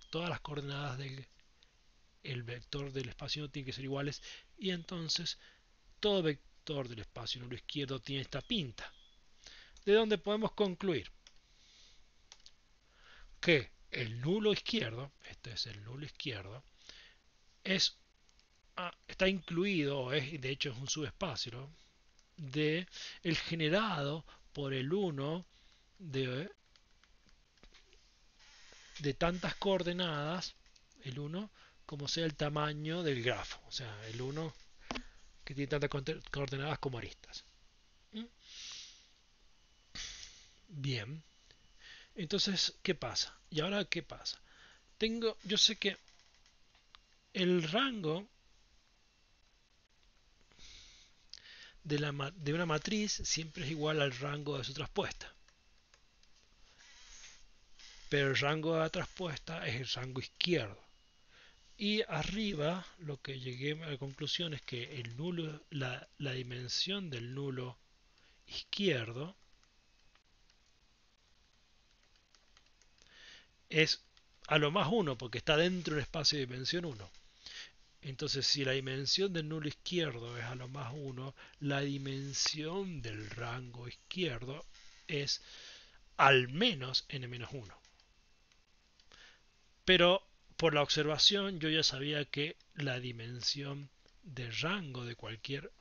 todas las coordenadas del vector del espacio no tienen que ser iguales. Y entonces todo vector del espacio nulo izquierdo tiene esta pinta. De donde podemos concluir que el nulo izquierdo, este es el nulo izquierdo, está incluido, de hecho es un subespacio, ¿no?, de el generado por el 1 de tantas coordenadas, el 1 como sea el tamaño del grafo, o sea, el 1 que tiene tantas coordenadas como aristas. ¿Mm? Bien, entonces, ¿qué pasa? ¿Y ahora qué pasa? Yo sé que el rango de una matriz siempre es igual al rango de su traspuesta. Pero el rango de la traspuesta es el rango izquierdo. Y arriba lo que llegué a la conclusión es que el nulo, la dimensión del nulo izquierdo es a lo más 1 porque está dentro del espacio de dimensión 1. Entonces, si la dimensión del nulo izquierdo es a lo más 1, la dimensión del rango izquierdo es al menos n-1. Pero por la observación yo ya sabía que la dimensión de rango de cualquier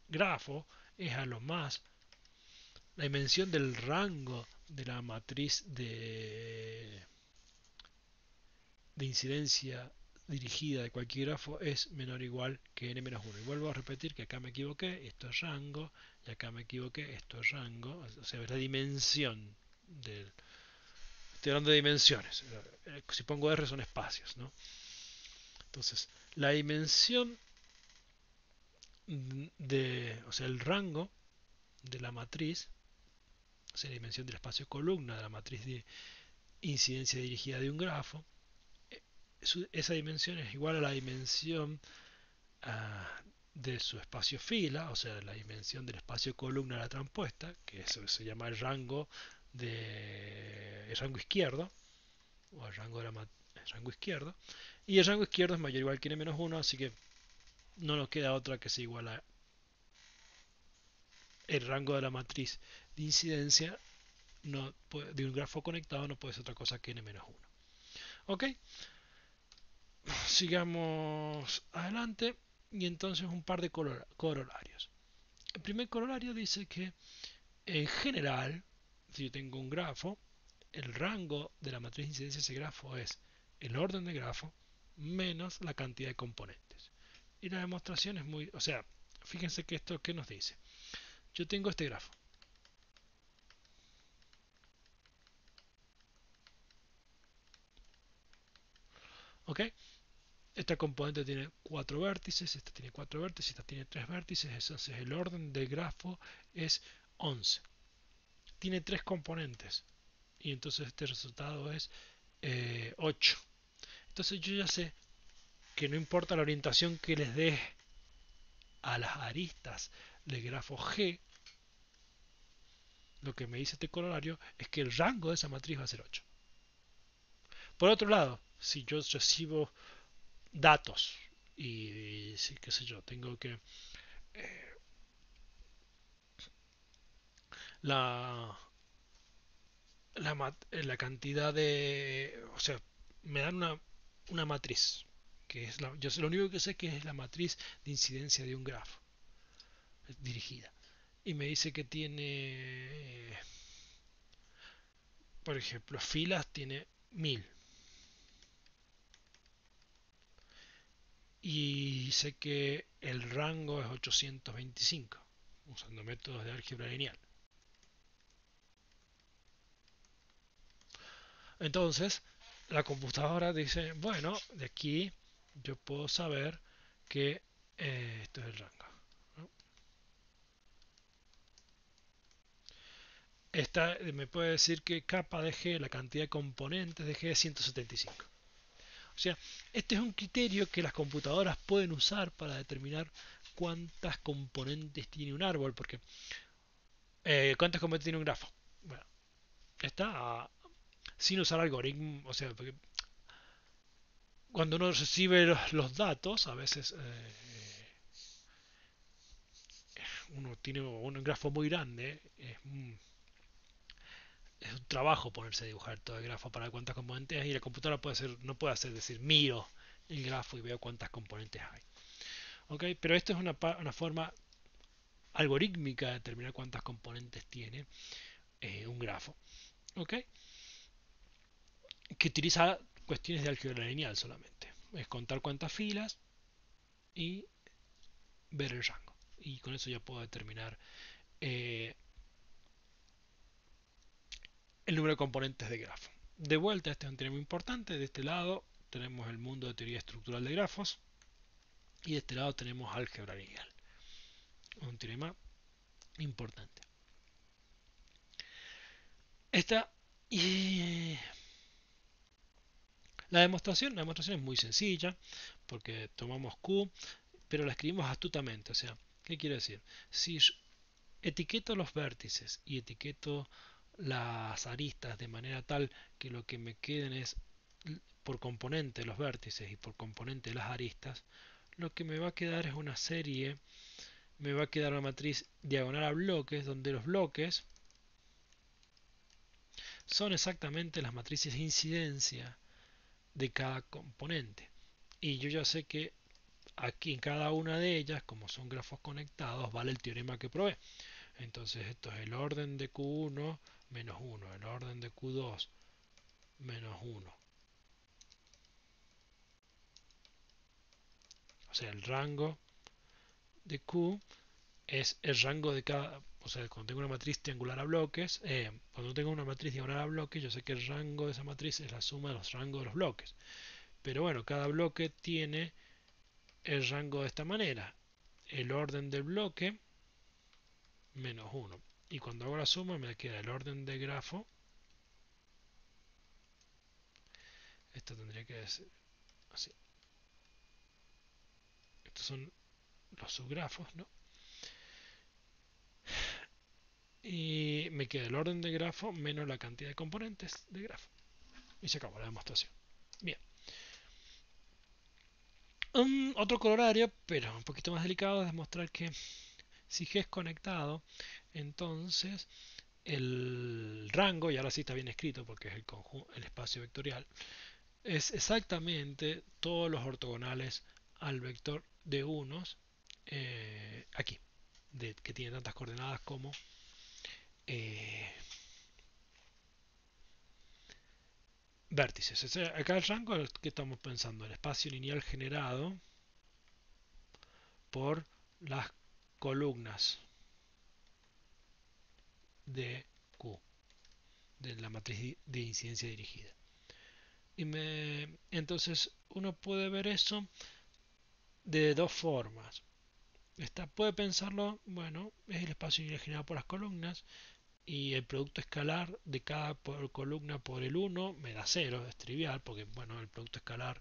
grafo es a lo más la dimensión del rango de la matriz de incidencia dirigida de cualquier grafo es menor o igual que n-1. Y vuelvo a repetir que acá me equivoqué, esto es rango, y acá me equivoqué, esto es rango, o sea, es la dimensión del... Estoy hablando de dimensiones, si pongo R son espacios, ¿no? Entonces, la dimensión o sea, el rango de la matriz, o sea, la dimensión del espacio columna de la matriz de incidencia dirigida de un grafo, esa dimensión es igual a la dimensión de su espacio fila, o sea, la dimensión del espacio columna de la transpuesta, que eso se llama el rango izquierdo, o el rango izquierdo, y el rango izquierdo es mayor o igual que n-1, así que no nos queda otra que sea igual a el rango de la matriz de incidencia de un grafo conectado no puede ser otra cosa que n-1. Ok, sigamos adelante y entonces un par de corolarios. El primer corolario dice que en general si yo tengo un grafo, el rango de la matriz de incidencia de ese grafo es el orden de grafo menos la cantidad de componentes. Y la demostración es muy... O sea, fíjense que esto, ¿qué nos dice? Yo tengo este grafo. ¿Ok? Esta componente tiene 4 vértices, esta tiene 4 vértices, esta tiene 3 vértices, entonces el orden del grafo es 11. Tiene 3 componentes y entonces este resultado es 8. Entonces yo ya sé que no importa la orientación que les dé a las aristas del grafo G, lo que me dice este corolario es que el rango de esa matriz va a ser 8. Por otro lado, si yo recibo datos y sí, qué sé yo, tengo que la, la cantidad de, o sea, me dan una matriz, que es yo sé, lo único que sé que es la matriz de incidencia de un grafo dirigida. Y me dice que tiene, por ejemplo, filas tiene 1000. Y sé que el rango es 825, usando métodos de álgebra lineal. Entonces, la computadora dice, bueno, de aquí yo puedo saber que esto es el rango, ¿no? Esta me puede decir que capa de G, la cantidad de componentes de G es 175. O sea, este es un criterio que las computadoras pueden usar para determinar cuántas componentes tiene un árbol, porque ¿cuántas componentes tiene un grafo? Bueno, está sin usar algoritmos, o sea, porque cuando uno recibe los datos, a veces uno tiene un grafo muy grande, es un trabajo ponerse a dibujar todo el grafo para ver cuántas componentes hay y la computadora no puede hacer decir miro el grafo y veo cuántas componentes hay. ¿Okay? Pero esto es una forma algorítmica de determinar cuántas componentes tiene un grafo. ¿Okay? Que utiliza cuestiones de álgebra lineal solamente. Es contar cuántas filas y ver el rango. Y con eso ya puedo determinar eh, el número de componentes de grafo. De vuelta, este es un tema muy importante. De este lado tenemos el mundo de teoría estructural de grafos y de este lado tenemos álgebra lineal. Un teorema importante. Esta y la demostración es muy sencilla porque tomamos Q, pero la escribimos astutamente. O sea, ¿qué quiere decir? Si etiqueto los vértices y etiqueto las aristas de manera tal que lo que me queden es por componente los vértices y por componente las aristas, lo que me va a quedar es una serie, me va a quedar una matriz diagonal a bloques donde los bloques son exactamente las matrices de incidencia de cada componente. Y yo ya sé que aquí en cada una de ellas, como son grafos conectados, vale el teorema que probé. Entonces esto es el orden de Q1 menos 1, el orden de Q2 menos 1. O sea, el rango de Q es el rango de cada... O sea, cuando tengo una matriz triangular a bloques, cuando tengo una matriz diagonal a bloques, yo sé que el rango de esa matriz es la suma de los rangos de los bloques. Pero bueno, cada bloque tiene el rango de esta manera. El orden del bloque menos 1. Y cuando hago la suma me queda el orden de grafo. Esto tendría que ser así. Estos son los subgrafos, ¿no? Y me queda el orden de grafo menos la cantidad de componentes de grafo. Y se acabó la demostración. Bien. Otro corolario, pero un poquito más delicado, es demostrar que si G es conectado, entonces el rango, y ahora sí está bien escrito porque es el espacio vectorial, es exactamente todos los ortogonales al vector de unos aquí, que tiene tantas coordenadas como vértices. Acá el rango, ¿qué estamos pensando? El espacio lineal generado por las columnas de Q, de la matriz de incidencia dirigida. Entonces uno puede ver eso de dos formas. Puede pensarlo, bueno, es el espacio lineal generado por las columnas y el producto escalar de cada columna por el 1 me da 0, es trivial, porque bueno, el producto escalar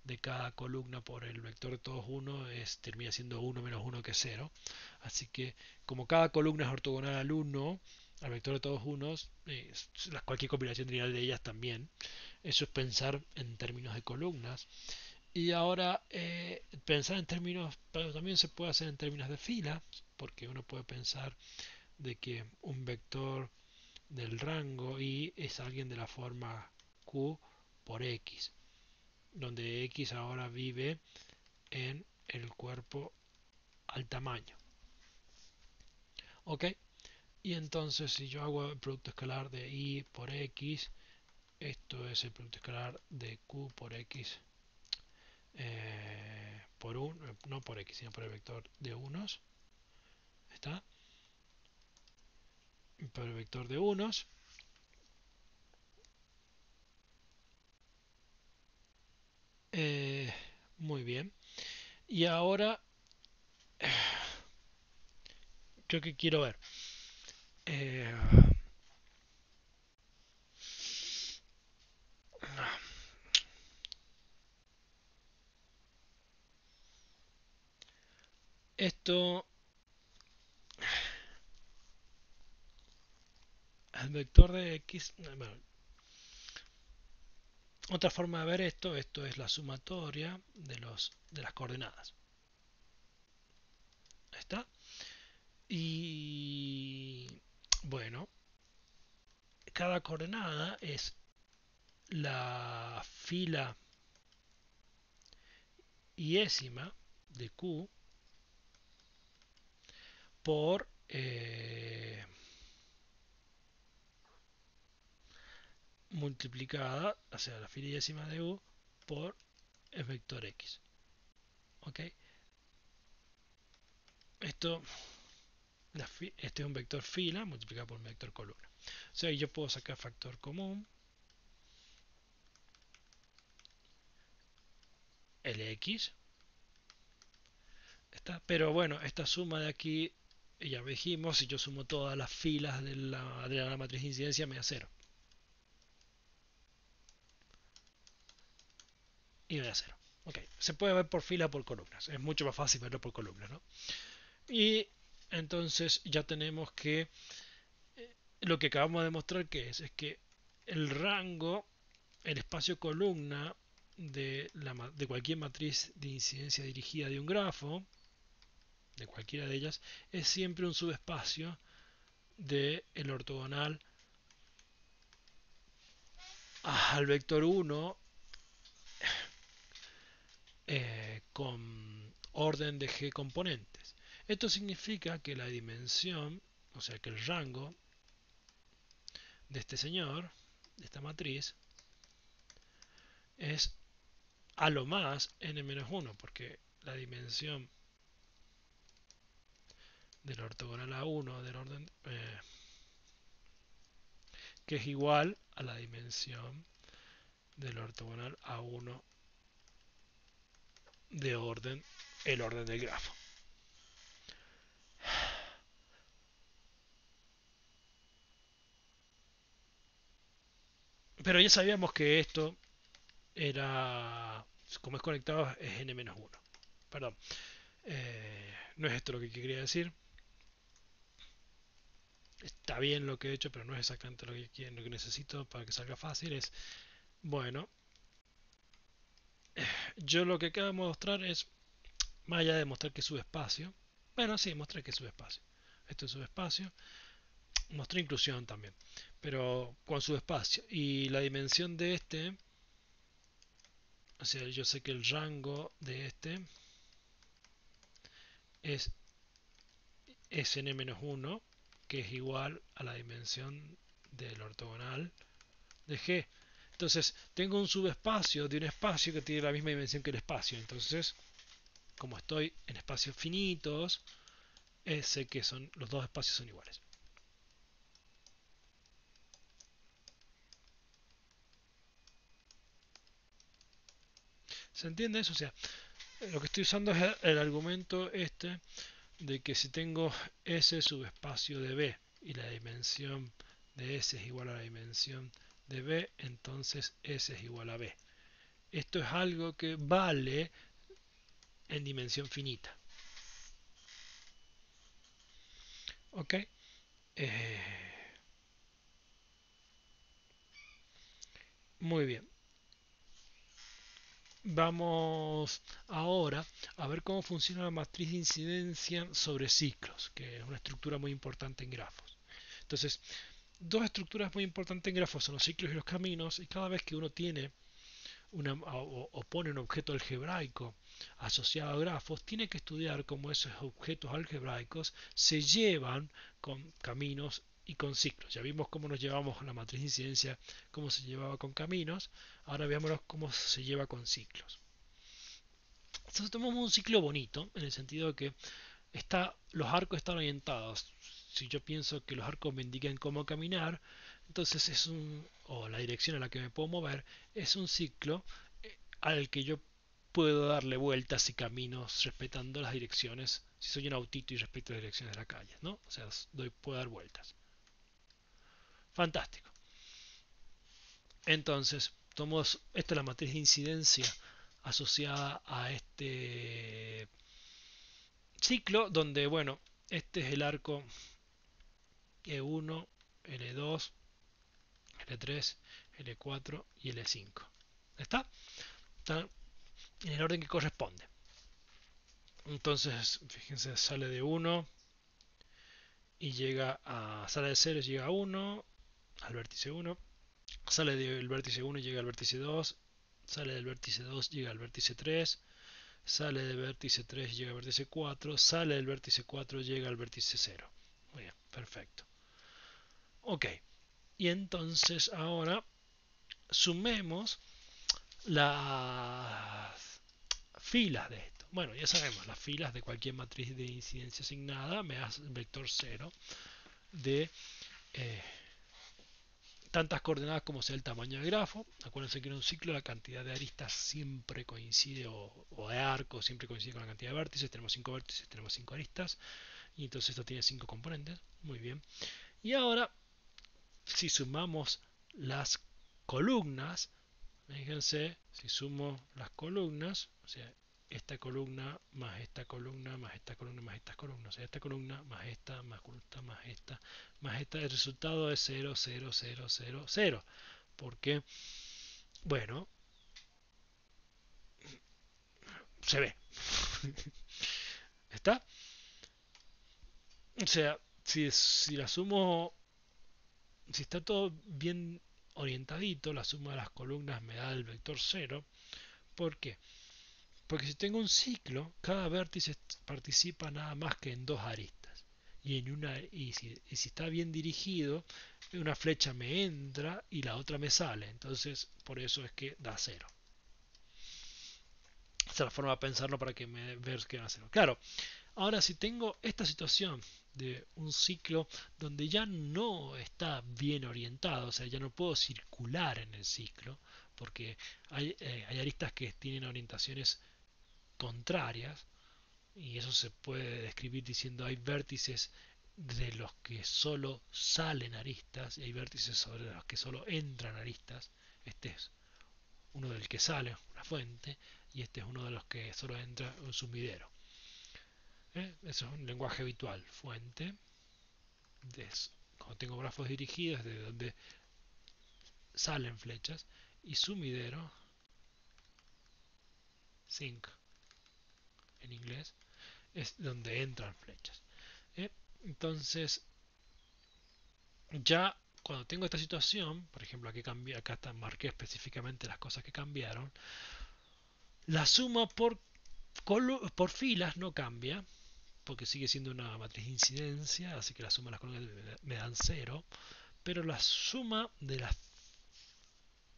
de cada columna por el vector de todos 1 termina siendo 1 menos 1 que es 0. Así que como cada columna es ortogonal al 1, al vector de todos 1, cualquier combinación lineal de ellas también. Eso es pensar en términos de columnas. Y ahora pensar en términos, pero también se puede hacer en términos de filas, porque uno puede pensar de que un vector del rango y es alguien de la forma Q por X, donde X ahora vive en el cuerpo al tamaño. ¿Ok? Y entonces si yo hago el producto escalar de Y por X, esto es el producto escalar de Q por X por no por X, sino por el vector de unos. ¿Está? Por el vector de unos. Muy bien. Y ahora, yo que quiero ver. Eh, esto, el vector de X, bueno, otra forma de ver esto es la sumatoria de las coordenadas. ¿Está? Y bueno, cada coordenada es la fila iésima de Q por multiplicada, o sea, la fila iésima de U por el vector X. ¿Ok? Esto, este es un vector fila multiplicado por un vector columna. O sea, yo puedo sacar factor común, el X, ¿está? Pero bueno, esta suma de aquí, ya dijimos, si yo sumo todas las filas de la matriz de incidencia me da 0. Y me da 0. Ok, se puede ver por fila o por columnas. Es mucho más fácil verlo por columnas, ¿no? Y entonces ya tenemos que lo que acabamos de demostrar que es que el rango, el espacio columna de cualquier matriz de incidencia dirigida de un grafo, de cualquiera de ellas, es siempre un subespacio del ortogonal al vector 1 con orden de g componentes. Esto significa que la dimensión, o sea que el rango de este señor, de esta matriz, es a lo más n-1, porque la dimensión del ortogonal a 1 del orden que es igual a la dimensión del ortogonal a 1 de el orden del grafo. Pero ya sabíamos que esto era, como es conectado, es n-1. Perdón, no es esto lo que quería decir. Está bien lo que he hecho, pero no es exactamente lo que necesito para que salga fácil. Es, bueno, yo lo que acabo de mostrar es, más allá de mostrar que es subespacio, bueno, sí, mostré que es subespacio. Esto es subespacio. Mostré inclusión también, pero con subespacio. Y la dimensión de este, o sea, yo sé que el rango de este es Sn-1, que es igual a la dimensión del ortogonal de G. Entonces, tengo un subespacio de un espacio que tiene la misma dimensión que el espacio. Entonces, como estoy en espacios finitos, sé que son, los dos espacios son iguales. ¿Se entiende eso? O sea, lo que estoy usando es el argumento este de que si tengo S subespacio de B y la dimensión de S es igual a la dimensión de B, entonces S es igual a B. Esto es algo que vale en dimensión finita. ¿Ok? Eh, muy bien. Vamos ahora a ver cómo funciona la matriz de incidencia sobre ciclos, que es una estructura muy importante en grafos. Entonces, dos estructuras muy importantes en grafos son los ciclos y los caminos, y cada vez que uno tiene o pone un objeto algebraico asociado a grafos, tiene que estudiar cómo esos objetos algebraicos se llevan con caminos y con ciclos. Ya vimos cómo nos llevamos la matriz de incidencia, cómo se llevaba con caminos, ahora veámonos cómo se lleva con ciclos. Entonces tomamos un ciclo bonito, en el sentido de que los arcos están orientados. Si yo pienso que los arcos me indican cómo caminar, entonces o la dirección a la que me puedo mover, es un ciclo al que yo puedo darle vueltas y caminos respetando las direcciones. Si soy un autito y respeto las direcciones de la calle, ¿no? O sea, puedo dar vueltas. Fantástico. Entonces, esta es la matriz de incidencia asociada a este ciclo, donde, bueno, este es el arco E1, L2, L3, L4 y L5. ¿Está? Está en el orden que corresponde. Entonces, fíjense, sale de 1 y sale de 0 y llega a 1, al vértice 1. Sale del vértice 1 y llega al vértice 2. Sale del vértice 2 y llega al vértice 3. Sale del vértice 3 y llega al vértice 4. Sale del vértice 4 y llega al vértice 0. Muy bien, perfecto. Ok, y entonces ahora sumemos las filas de esto. Bueno, ya sabemos, las filas de cualquier matriz de incidencia asignada me da vector 0 de tantas coordenadas como sea el tamaño del grafo. Acuérdense que en un ciclo la cantidad de aristas siempre coincide, o de arcos siempre coincide con la cantidad de vértices. Tenemos 5 vértices, tenemos 5 aristas, y entonces esto tiene 5 componentes. Muy bien. Y ahora, si sumamos las columnas, fíjense, si sumo las columnas, o sea, esta columna más esta columna más esta columna más esta columna, o sea, esta columna más esta más esta, el resultado es 0, 0, 0, 0, 0. Porque, bueno, se ve. ¿Está? O sea, si la sumo, si está todo bien orientadito, la suma de las columnas me da el vector 0. ¿Por qué? Porque si tengo un ciclo, cada vértice participa nada más que en dos aristas. Y si está bien dirigido, una flecha me entra y la otra me sale. Entonces, por eso es que da cero. Esa es la forma de pensarlo para que me veas que da cero. Claro, ahora si tengo esta situación de un ciclo donde ya no está bien orientado, o sea, ya no puedo circular en el ciclo, porque hay aristas que tienen orientaciones contrarias, y eso se puede describir diciendo hay vértices de los que solo salen aristas y hay vértices sobre los que solo entran aristas. Este es uno del que sale una fuente y este es uno de los que solo entra un sumidero. Eso es un lenguaje habitual. Fuente, cuando tengo grafos dirigidos, de donde salen flechas, y sumidero, sink en inglés, es donde entran flechas. Entonces, ya cuando tengo esta situación, por ejemplo, acá marqué específicamente las cosas que cambiaron, la suma por filas no cambia, porque sigue siendo una matriz de incidencia, así que la suma de las columnas me dan 0, pero la suma de las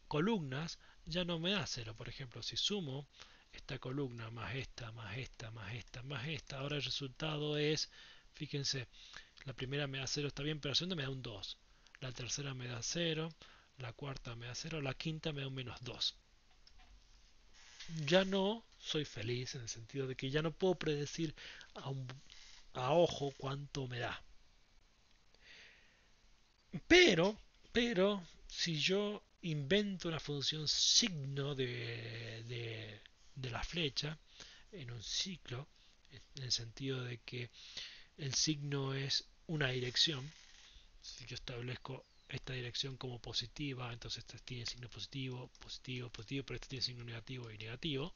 columnas ya no me da cero. Por ejemplo, si sumo esta columna más esta, más esta, más esta, más esta, ahora el resultado es, fíjense, la primera me da cero, está bien, pero la segunda me da un 2. La tercera me da cero, la cuarta me da cero, la quinta me da un menos 2. Ya no soy feliz en el sentido de que ya no puedo predecir a, a ojo cuánto me da. Pero, si yo invento una función signo de la flecha en un ciclo, en el sentido de que el signo es una dirección, si yo establezco esta dirección como positiva, entonces esta tiene signo positivo, positivo, positivo, pero esta tiene signo negativo y negativo.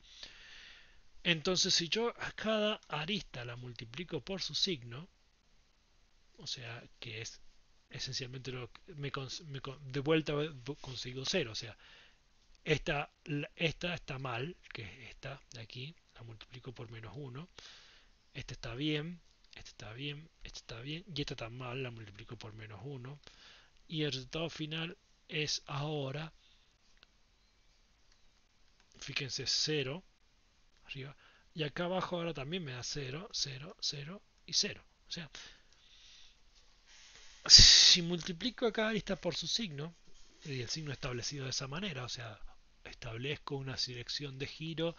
Entonces si yo a cada arista la multiplico por su signo, o sea que es esencialmente lo que de vuelta consigo cero, o sea, esta está mal, que es esta de aquí, la multiplico por menos 1, esta está bien, esta está bien, esta está bien, y esta está mal, la multiplico por menos 1, y el resultado final es ahora, fíjense, 0, arriba, y acá abajo ahora también me da 0, 0, 0 y 0. O sea, si multiplico a cada arista por su signo, y el signo establecido de esa manera, o sea, establezco una dirección de giro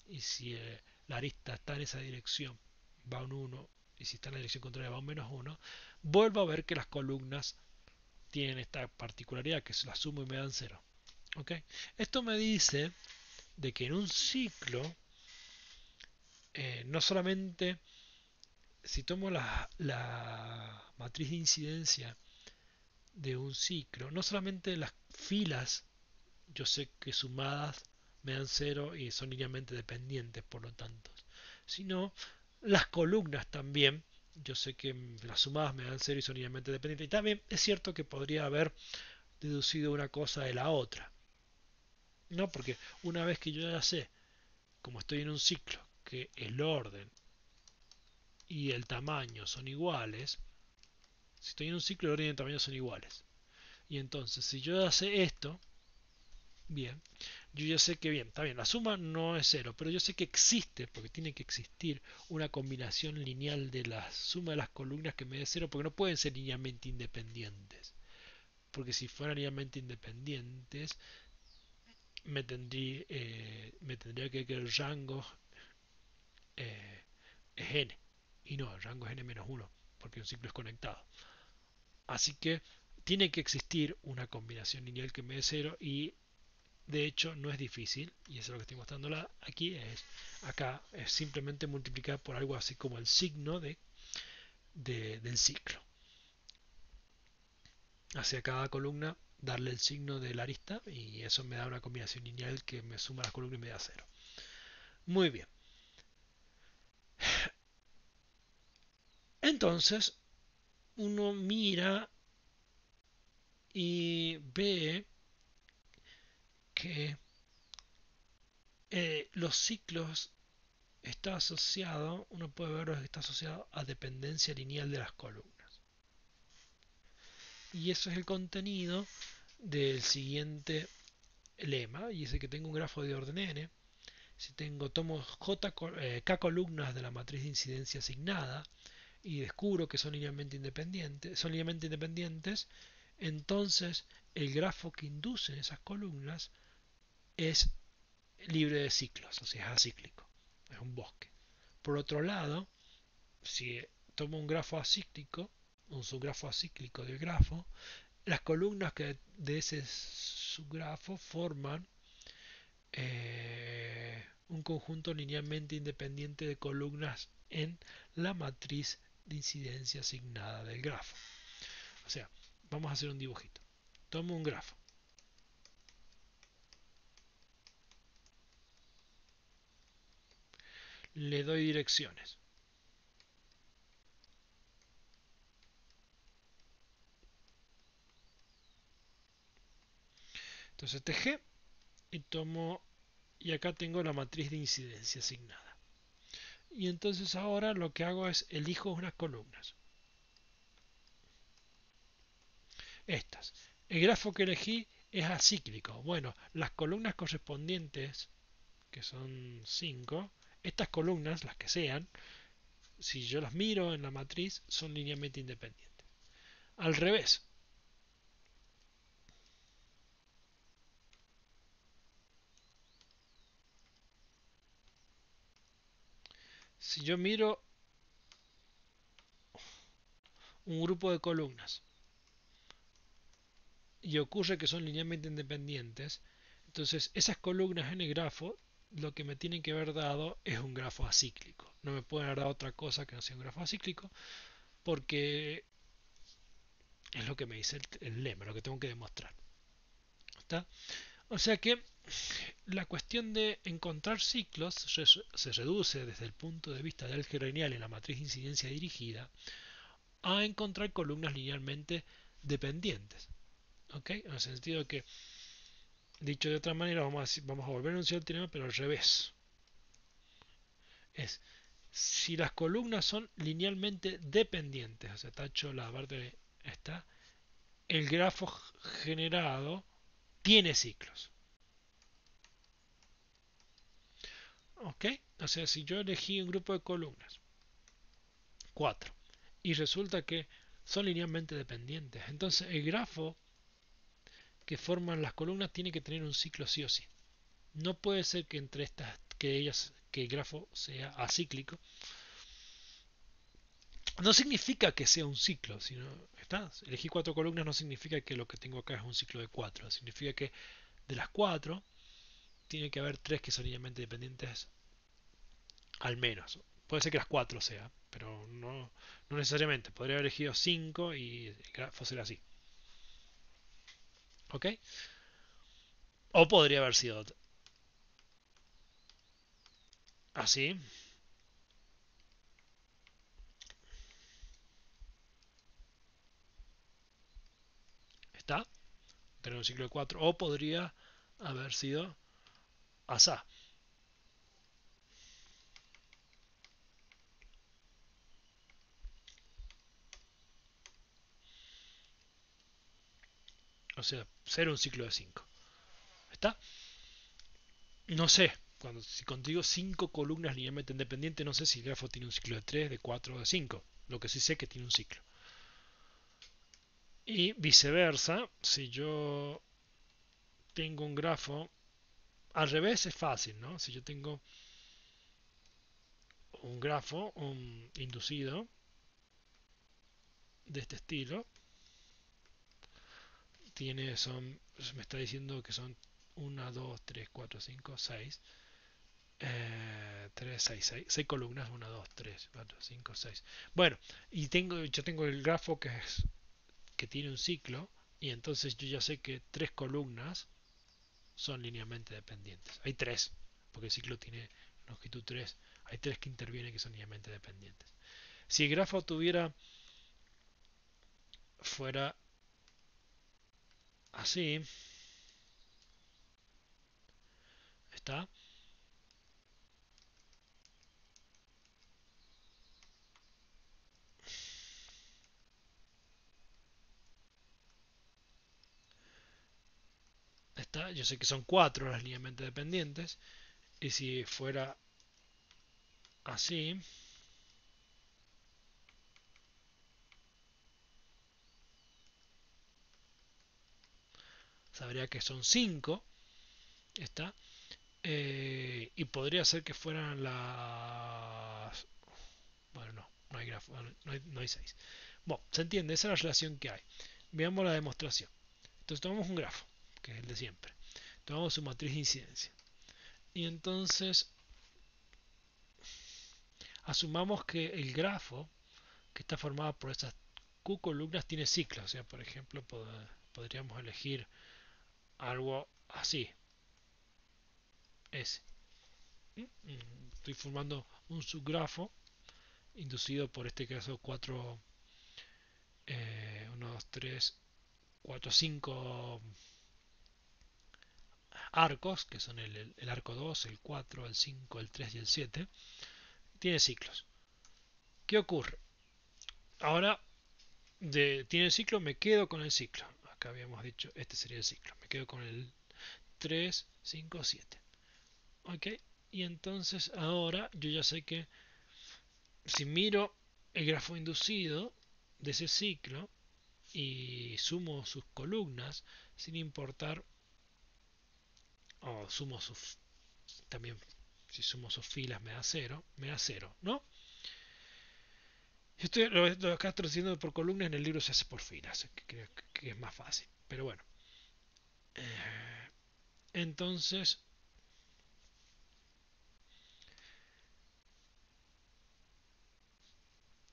y si la arista está en esa dirección va un 1 y si está en la dirección contraria va un menos 1, vuelvo a ver que las columnas tienen esta particularidad que se la sumo y me dan 0. ¿Okay? Esto me dice de que en un ciclo, no solamente si tomo la matriz de incidencia de un ciclo, no solamente las filas, yo sé que sumadas me dan 0 y son linealmente dependientes, por lo tanto, sino las columnas también, yo sé que las sumadas me dan 0 y son linealmente dependientes. Y también es cierto que podría haber deducido una cosa de la otra, ¿no? Porque una vez que yo ya sé, como estoy en un ciclo, que el orden y el tamaño son iguales, si estoy en un ciclo, el orden y el tamaño son iguales. Y entonces, si yo ya sé esto, bien, yo ya sé que bien, está bien, la suma no es cero, pero yo sé que existe, porque tiene que existir una combinación lineal de la suma de las columnas que me dé cero, porque no pueden ser linealmente independientes. Porque si fueran linealmente independientes, me tendría que el rango es n. Y no, el rango es n menos 1, porque un ciclo es conectado. Así que tiene que existir una combinación lineal que me dé cero y de hecho no es difícil, y eso es lo que estoy mostrando aquí, acá es simplemente multiplicar por algo así como el signo del ciclo. Hacia cada columna darle el signo de la arista y eso me da una combinación lineal que me suma las columnas y me da cero. Muy bien. Entonces uno mira y ve que los ciclos está asociado, uno puede ver que está asociado a dependencia lineal de las columnas. Y eso es el contenido del siguiente lema, y dice que tengo un grafo de orden n, si tomo k columnas de la matriz de incidencia asignada y descubro que son linealmente independientes, entonces el grafo que induce esas columnas es libre de ciclos, o sea, es acíclico, es un bosque. Por otro lado, si tomo un grafo acíclico, un subgrafo acíclico del grafo, las columnas que de ese subgrafo forman un conjunto linealmente independiente de columnas en la matriz de incidencia asignada del grafo. O sea, vamos a hacer un dibujito. Tomo un grafo. Le doy direcciones. Entonces TG y tomo y acá tengo la matriz de incidencia asignada. Y entonces ahora lo que hago es elijo unas columnas. Estas. El grafo que elegí es acíclico. Bueno, las columnas correspondientes, que son 5, estas columnas, las que sean, si yo las miro en la matriz, son linealmente independientes. Al revés, si yo miro un grupo de columnas y ocurre que son linealmente independientes, entonces esas columnas en el grafo lo que me tienen que haber dado es un grafo acíclico. No me pueden haber dado otra cosa que no sea un grafo acíclico porque es lo que me dice el lema, lo que tengo que demostrar. ¿Está? O sea que la cuestión de encontrar ciclos se reduce desde el punto de vista del álgebra lineal en la matriz de incidencia dirigida a encontrar columnas linealmente dependientes. ¿Ok? En el sentido que, dicho de otra manera, vamos a volver a enunciar el teorema, pero al revés. Es, si las columnas son linealmente dependientes, o sea, tacho la parte esta, el grafo generado tiene ciclos. ¿Ok? O sea, si yo elegí un grupo de columnas, 4, y resulta que son linealmente dependientes, entonces el grafo que forman las columnas tiene que tener un ciclo sí o sí. No puede ser que entre estas, que el grafo sea acíclico. No significa que sea un ciclo, sino, ¿está? Elegí 4 columnas no significa que lo que tengo acá es un ciclo de 4. Significa que de las 4 tiene que haber 3 que son linealmente dependientes al menos. Puede ser que las 4 sean, pero no necesariamente. Podría haber elegido 5 y el grafo ser así. ¿Ok? O podría haber sido así. ¿Está? Tener un ciclo de 4. O podría haber sido asá. O sea, ser un ciclo de 5. ¿Está? No sé. Si contigo 5 columnas linealmente independientes, no sé si el grafo tiene un ciclo de 3, de 4 o de 5. Lo que sí sé es que tiene un ciclo. Y viceversa, si yo tengo un grafo, al revés es fácil, ¿no? Si yo tengo un grafo, un inducido de este estilo, me está diciendo que son 1, 2, 3, 4, 5, 6. 3, 6, 6, 6 columnas, 1, 2, 3, 4, 5, 6. Bueno, y yo tengo el grafo que tiene un ciclo, y entonces yo ya sé que 3 columnas son linealmente dependientes. Hay 3, porque el ciclo tiene longitud 3. Hay 3 que intervienen que son linealmente dependientes. Si el grafo fuera así, está, yo sé que son 4 las linealmente dependientes, y si fuera así, sabría que son 5, está, y podría ser que fueran las... Bueno, no hay grafo, no hay 6. Bueno, se entiende, esa es la relación que hay. Veamos la demostración. Entonces tomamos un grafo, que es el de siempre. Tomamos su matriz de incidencia. Y entonces asumamos que el grafo, que está formado por esas Q columnas, tiene ciclos. O sea, por ejemplo, podríamos elegir algo así. S. Estoy formando un subgrafo inducido por este caso 4, 1, 2, 3, 4, 5 arcos, que son el arco 2, el 4, el 5, el 3 y el 7. Tiene ciclos. ¿Qué ocurre? Ahora, tiene ciclo, me quedo con el ciclo. que habíamos dicho, este sería el ciclo. Me quedo con el 3, 5, 7. Ok, y entonces ahora yo ya sé que si miro el grafo inducido de ese ciclo y sumo sus columnas, sin importar, o sumo sus, también si sumo sus filas me da 0, ¿no? Lo acá estoy haciendo por columnas, en el libro se hace por filas, que creo que es más fácil. Pero bueno, entonces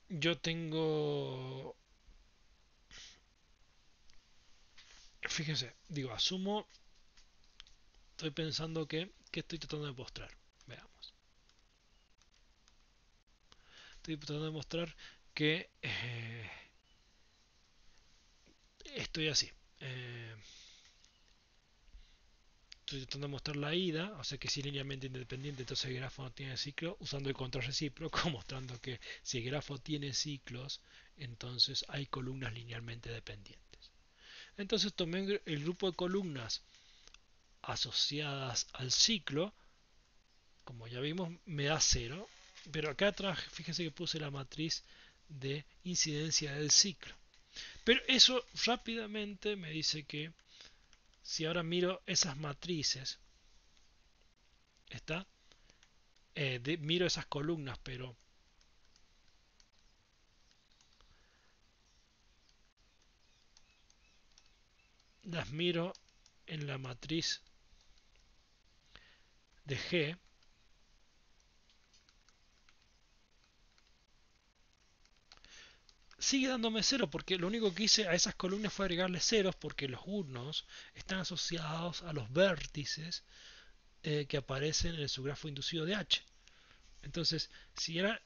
yo tengo, fíjense, digo, asumo, estoy pensando que estoy tratando de mostrar. Veamos. Estoy tratando de mostrar que estoy así. Eh, Estoy tratando de mostrar la ida, o sea que si es linealmente independiente, entonces el grafo no tiene ciclo, usando el control recíproco, mostrando que si el grafo tiene ciclos, entonces hay columnas linealmente dependientes. Entonces tomé el grupo de columnas asociadas al ciclo, como ya vimos, me da 0, pero acá atrás, fíjense que puse la matriz de incidencia del ciclo. Pero eso rápidamente me dice que si ahora miro esas matrices, ¿está? Miro esas columnas, pero las miro en la matriz de G, sigue dándome 0 porque lo único que hice a esas columnas fue agregarle ceros porque los unos están asociados a los vértices que aparecen en el subgrafo inducido de H. Entonces, si era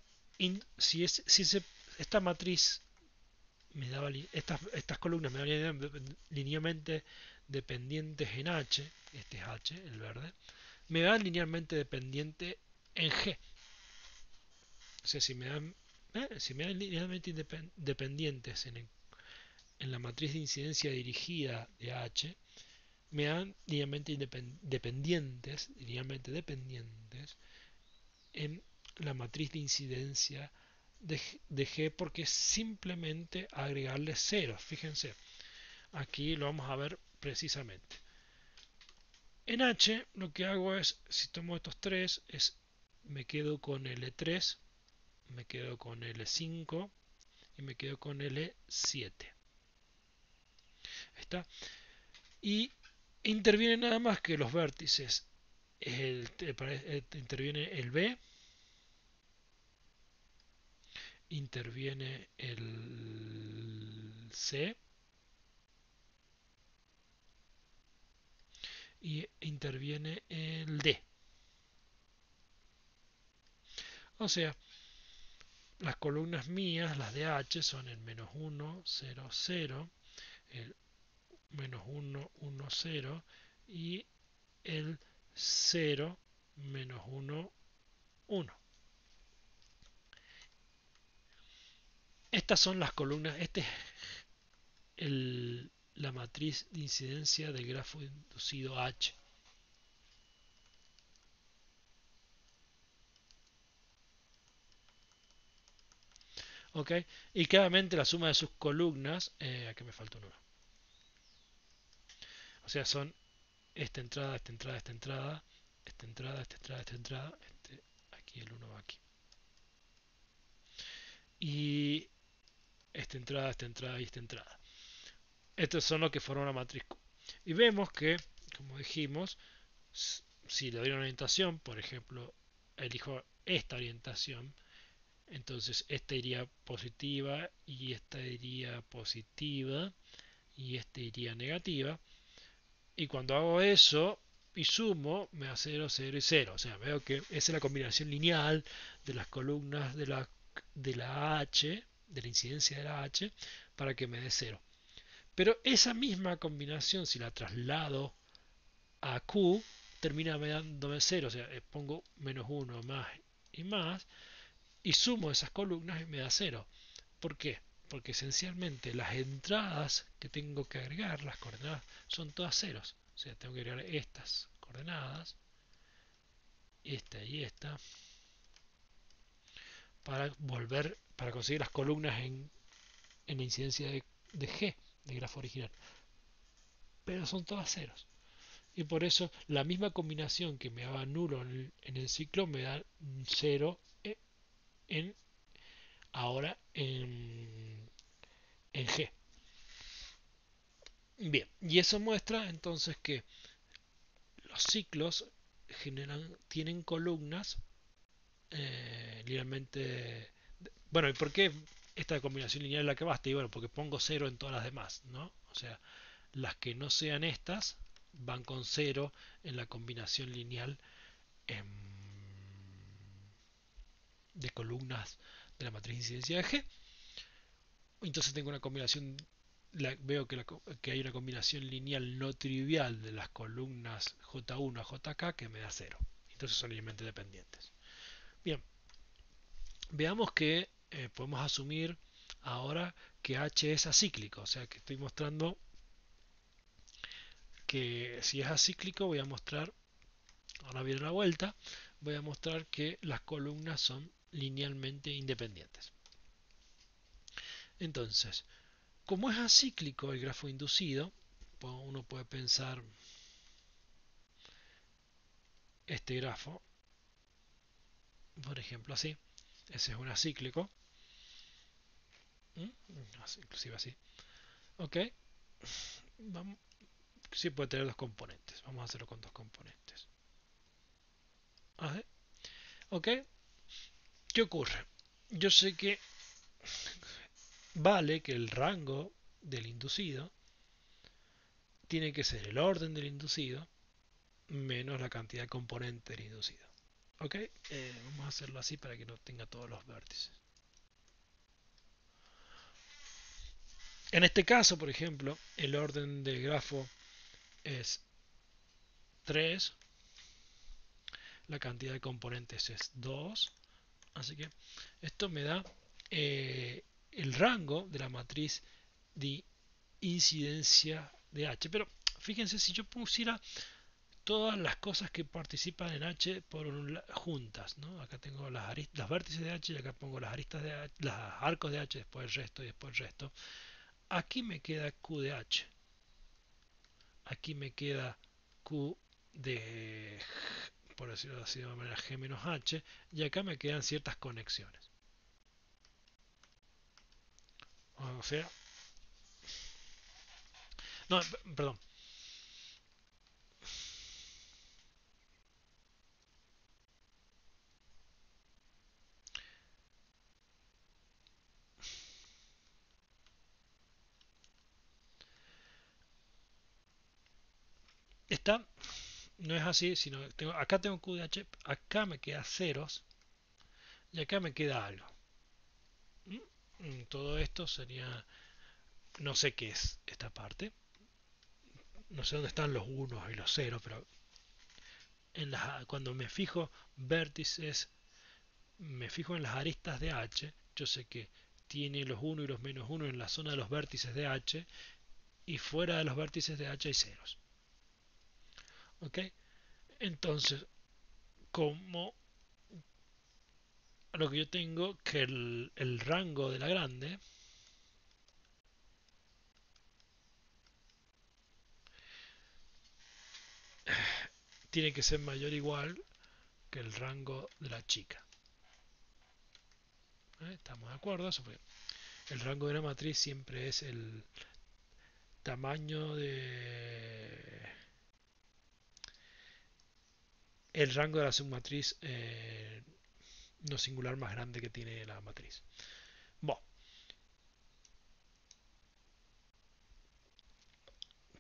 esta matriz me daba estas columnas me daban linealmente dependientes en H, este es H, el verde, me dan linealmente dependiente en G. O sea, si me dan linealmente dependientes en la matriz de incidencia dirigida de H, me dan linealmente dependientes en la matriz de incidencia de G porque es simplemente agregarle ceros. Fíjense, aquí lo vamos a ver precisamente. En H lo que hago es, si tomo estos tres, me quedo con L3, me quedo con L5 y me quedo con L7. ¿Está? Y interviene nada más que los vértices. Interviene el B, interviene el C y interviene el D. O sea, las columnas mías, las de H, son el menos 1, 0, 0, el menos 1, 1, 0 y el 0, menos 1, 1. Estas son las columnas, este es la matriz de incidencia del grafo inducido H. ¿Ok? Y claramente la suma de sus columnas, aquí me falta un 1. O sea, son esta entrada, esta entrada, esta entrada, esta entrada, esta entrada, esta entrada, aquí el 1 va aquí. Y esta entrada y esta entrada. Estos son los que forman una matriz Q. Y vemos que, como dijimos, si le doy una orientación, por ejemplo, elijo esta orientación, entonces esta iría positiva y esta iría positiva y esta iría negativa. Y cuando hago eso y sumo, me da 0, 0 y 0. O sea, veo que esa es la combinación lineal de las columnas de la H, de la incidencia de la H, para que me dé 0. Pero esa misma combinación, si la traslado a Q, termina dándome 0. O sea, pongo menos 1 más y más, y sumo esas columnas y me da 0. ¿Por qué? porque esencialmente las entradas que tengo que agregar, las coordenadas, son todas ceros. O sea, tengo que agregar estas coordenadas, esta y esta, para conseguir las columnas en la incidencia de G, de grafo original. Pero son todas ceros. Y por eso la misma combinación que me daba nulo en el ciclo me da 0 en, ahora en G. Bien, y eso muestra entonces que los ciclos tienen columnas linealmente. Bueno, ¿y por qué esta combinación lineal es la que basta? Y bueno, porque pongo 0 en todas las demás, ¿no? O sea, las que no sean estas van con 0 en la combinación lineal de columnas de la matriz de incidencia de G. Entonces tengo una combinación, veo que hay una combinación lineal no trivial de las columnas J1 a JK que me da 0. Entonces son linealmente dependientes. Bien, veamos que podemos asumir ahora que H es acíclico, o sea que estoy mostrando que si es acíclico voy a mostrar, ahora viene la vuelta, voy a mostrar que las columnas son linealmente independientes. Entonces, como es acíclico el grafo inducido, uno puede pensar este grafo, por ejemplo así, ese es un acíclico, inclusive así, ok, vamos, sí puede tener dos componentes, vamos a hacerlo con dos componentes, ok, ¿qué ocurre? Yo sé que vale que el rango del inducido tiene que ser el orden del inducido menos la cantidad de componentes del inducido. Ok, vamos a hacerlo así para que no tenga todos los vértices. En este caso, por ejemplo, el orden del grafo es 3, la cantidad de componentes es 2, así que esto me da el rango de la matriz de incidencia de H. Pero fíjense, si yo pusiera todas las cosas que participan en H juntas, ¿no? Acá tengo los vértices de H y acá pongo las aristas de H, los arcos de H, después el resto y después el resto. Aquí me queda Q de H. Aquí me queda Q de, por decirlo así de manera, G menos H. Y acá me quedan ciertas conexiones. O sea, no, perdón. Esta no es así, sino acá tengo Q de H, acá me queda ceros y acá me queda algo. Todo esto sería, no sé qué es esta parte, no sé dónde están los unos y los ceros, pero cuando me fijo vértices, me fijo en las aristas de H, yo sé que tiene los 1 y los menos 1 en la zona de los vértices de H y fuera de los vértices de H hay ceros. ¿Ok? Entonces, como lo que yo tengo que el rango de la grande tiene que ser mayor o igual que el rango de la chica. ¿Estamos de acuerdo? Eso fue. El rango de la matriz siempre es el tamaño de el rango de la submatriz no singular más grande que tiene la matriz. Bueno,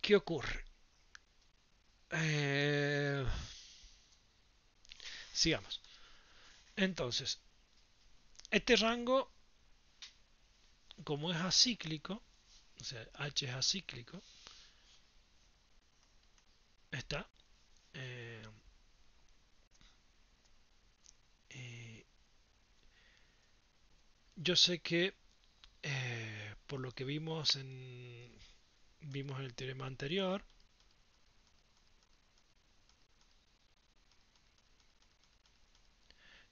¿qué ocurre? Sigamos. Entonces, este rango, como es acíclico, o sea, H es acíclico, está eh, yo sé que por lo que vimos en el teorema anterior,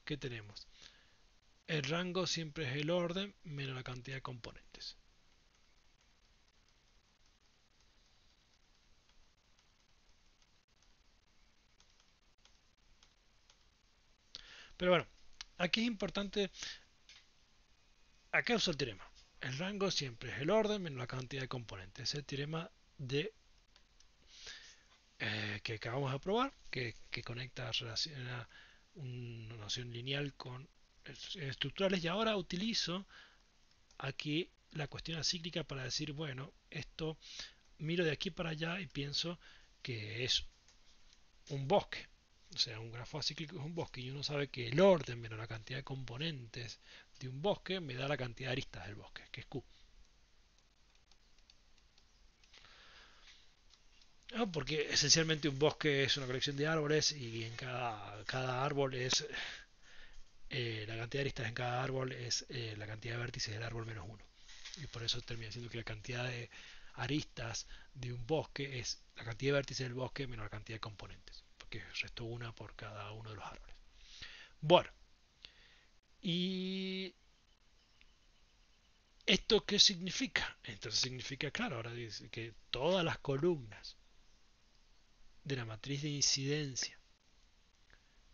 ¿qué tenemos? El rango siempre es el orden menos la cantidad de componentes. Pero bueno, aquí es importante, acá uso el teorema. El rango siempre es el orden menos la cantidad de componentes. Es el teorema de que acabamos de probar, que conecta relaciona una noción lineal con estructurales, y ahora utilizo aquí la cuestión acíclica para decir, bueno, esto miro de aquí para allá y pienso que es un bosque. O sea, un grafo acíclico es un bosque y uno sabe que el orden menos la cantidad de componentes de un bosque me da la cantidad de aristas del bosque, que es Q. ¿No? Porque esencialmente un bosque es una colección de árboles y en cada árbol es la cantidad de aristas en cada árbol es la cantidad de vértices del árbol menos uno. Y por eso termina siendo que la cantidad de aristas de un bosque es la cantidad de vértices del bosque menos la cantidad de componentes. Porque restó una por cada uno de los árboles. Bueno, ¿y esto qué significa? Entonces significa, claro, ahora dice que todas las columnas de la matriz de incidencia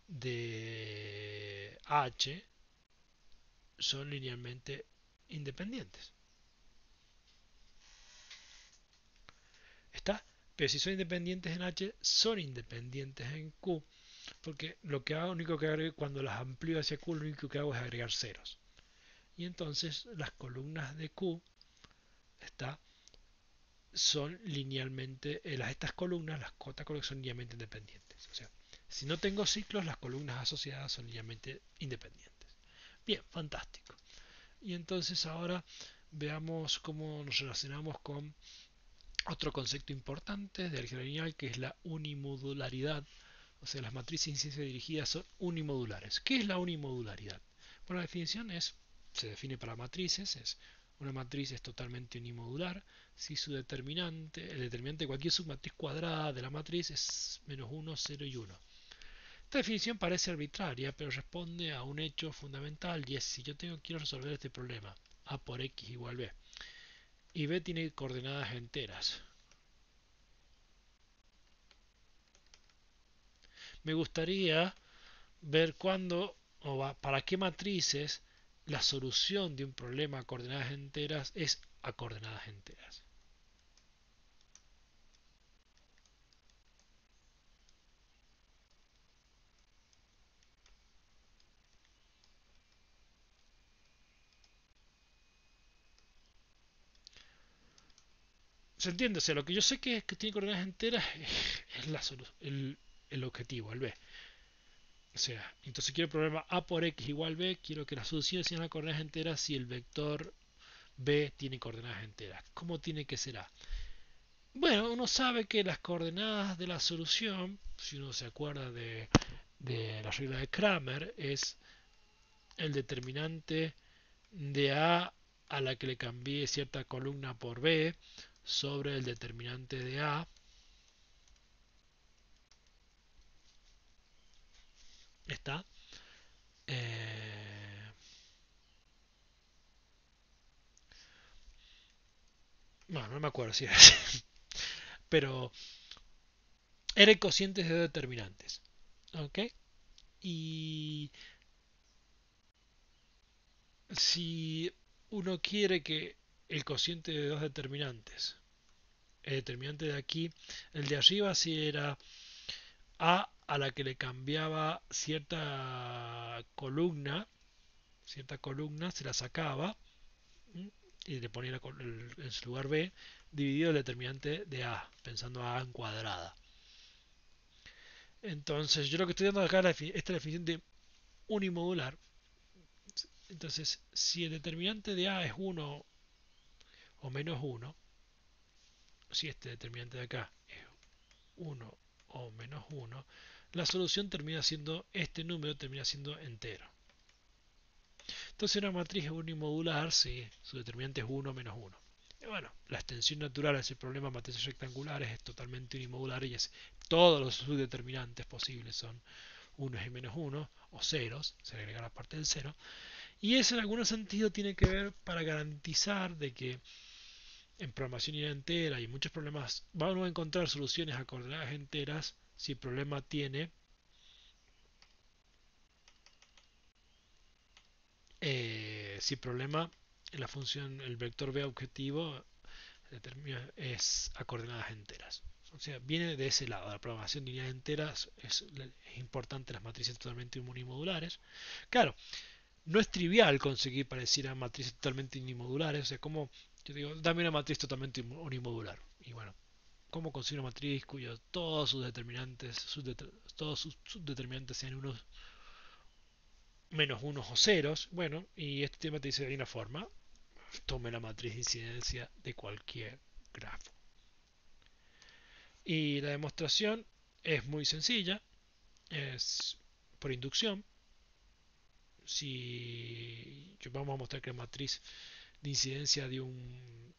de H son linealmente independientes. ¿Está? Pero si son independientes en H, son independientes en Q, porque lo que hago, único que agrego cuando las amplío hacia Q, lo único que hago es agregar ceros. Y entonces las columnas de Q está, son linealmente, estas columnas, las cotas columnas son linealmente independientes. O sea, si no tengo ciclos, las columnas asociadas son linealmente independientes. Bien, fantástico. Y entonces ahora veamos cómo nos relacionamos con otro concepto importante de álgebra lineal, que es la unimodularidad. O sea, las matrices en ciencia dirigida son unimodulares. ¿Qué es la unimodularidad? Bueno, la definición se define para matrices, una matriz es totalmente unimodular si su determinante, el determinante de cualquier submatriz cuadrada de la matriz es menos 1, 0 y 1. Esta definición parece arbitraria, pero responde a un hecho fundamental, y es: si yo quiero resolver este problema, a por x igual b, y b tiene coordenadas enteras, me gustaría ver cuándo o para qué matrices la solución de un problema a coordenadas enteras es a coordenadas enteras. ¿Se entiende? O sea, lo que yo sé que tiene coordenadas enteras es el objetivo, el b. O sea, entonces quiero el problema a por x igual b, quiero que la solución sea a coordenadas enteras si el vector b tiene coordenadas enteras. ¿Cómo tiene que ser a? Bueno, uno sabe que las coordenadas de la solución, si uno se acuerda de la regla de Kramer, es el determinante de a la que le cambié cierta columna por b sobre el determinante de a. Está. Eh, bueno, no me acuerdo si era así. Pero eran cocientes de determinantes. ¿Ok? Y si uno quiere que el cociente de dos determinantes, el determinante de aquí, el de arriba si era a la que le cambiaba cierta columna se la sacaba y le ponía en su lugar b, dividido el determinante de a, pensando a en cuadrada. Entonces, yo lo que estoy dando acá es esta definición de unimodular. Entonces, si el determinante de a es 1 o menos 1, si este determinante de acá es 1 o menos 1, la solución termina siendo, este número termina siendo entero. Entonces una matriz unimodular, sí, su determinante es 1 menos 1. Y bueno, la extensión natural a ese problema de matrices rectangulares es totalmente unimodular y todos los subdeterminantes posibles son 1 y menos 1 o ceros, se agrega la parte del cero. Y eso en algún sentido tiene que ver para garantizar de que en programación entera y muchos problemas vamos a encontrar soluciones a coordenadas enteras si el problema tiene si el problema la función el vector b objetivo es a coordenadas enteras. O sea, viene de ese lado. La programación de unidades enteras es importante las matrices totalmente unimodulares. Claro, no es trivial conseguir parecer a matrices totalmente unimodulares. O sea, como yo digo, dame una matriz totalmente unimodular. Y bueno, ¿cómo consigo una matriz cuyos todos sus determinantes, todos sus subdeterminantes sean unos menos unos o ceros? Bueno, y este tema te dice de una forma, tome la matriz de incidencia de cualquier grafo. Y la demostración es muy sencilla, es por inducción. Si vamos a mostrar que la matriz de incidencia de un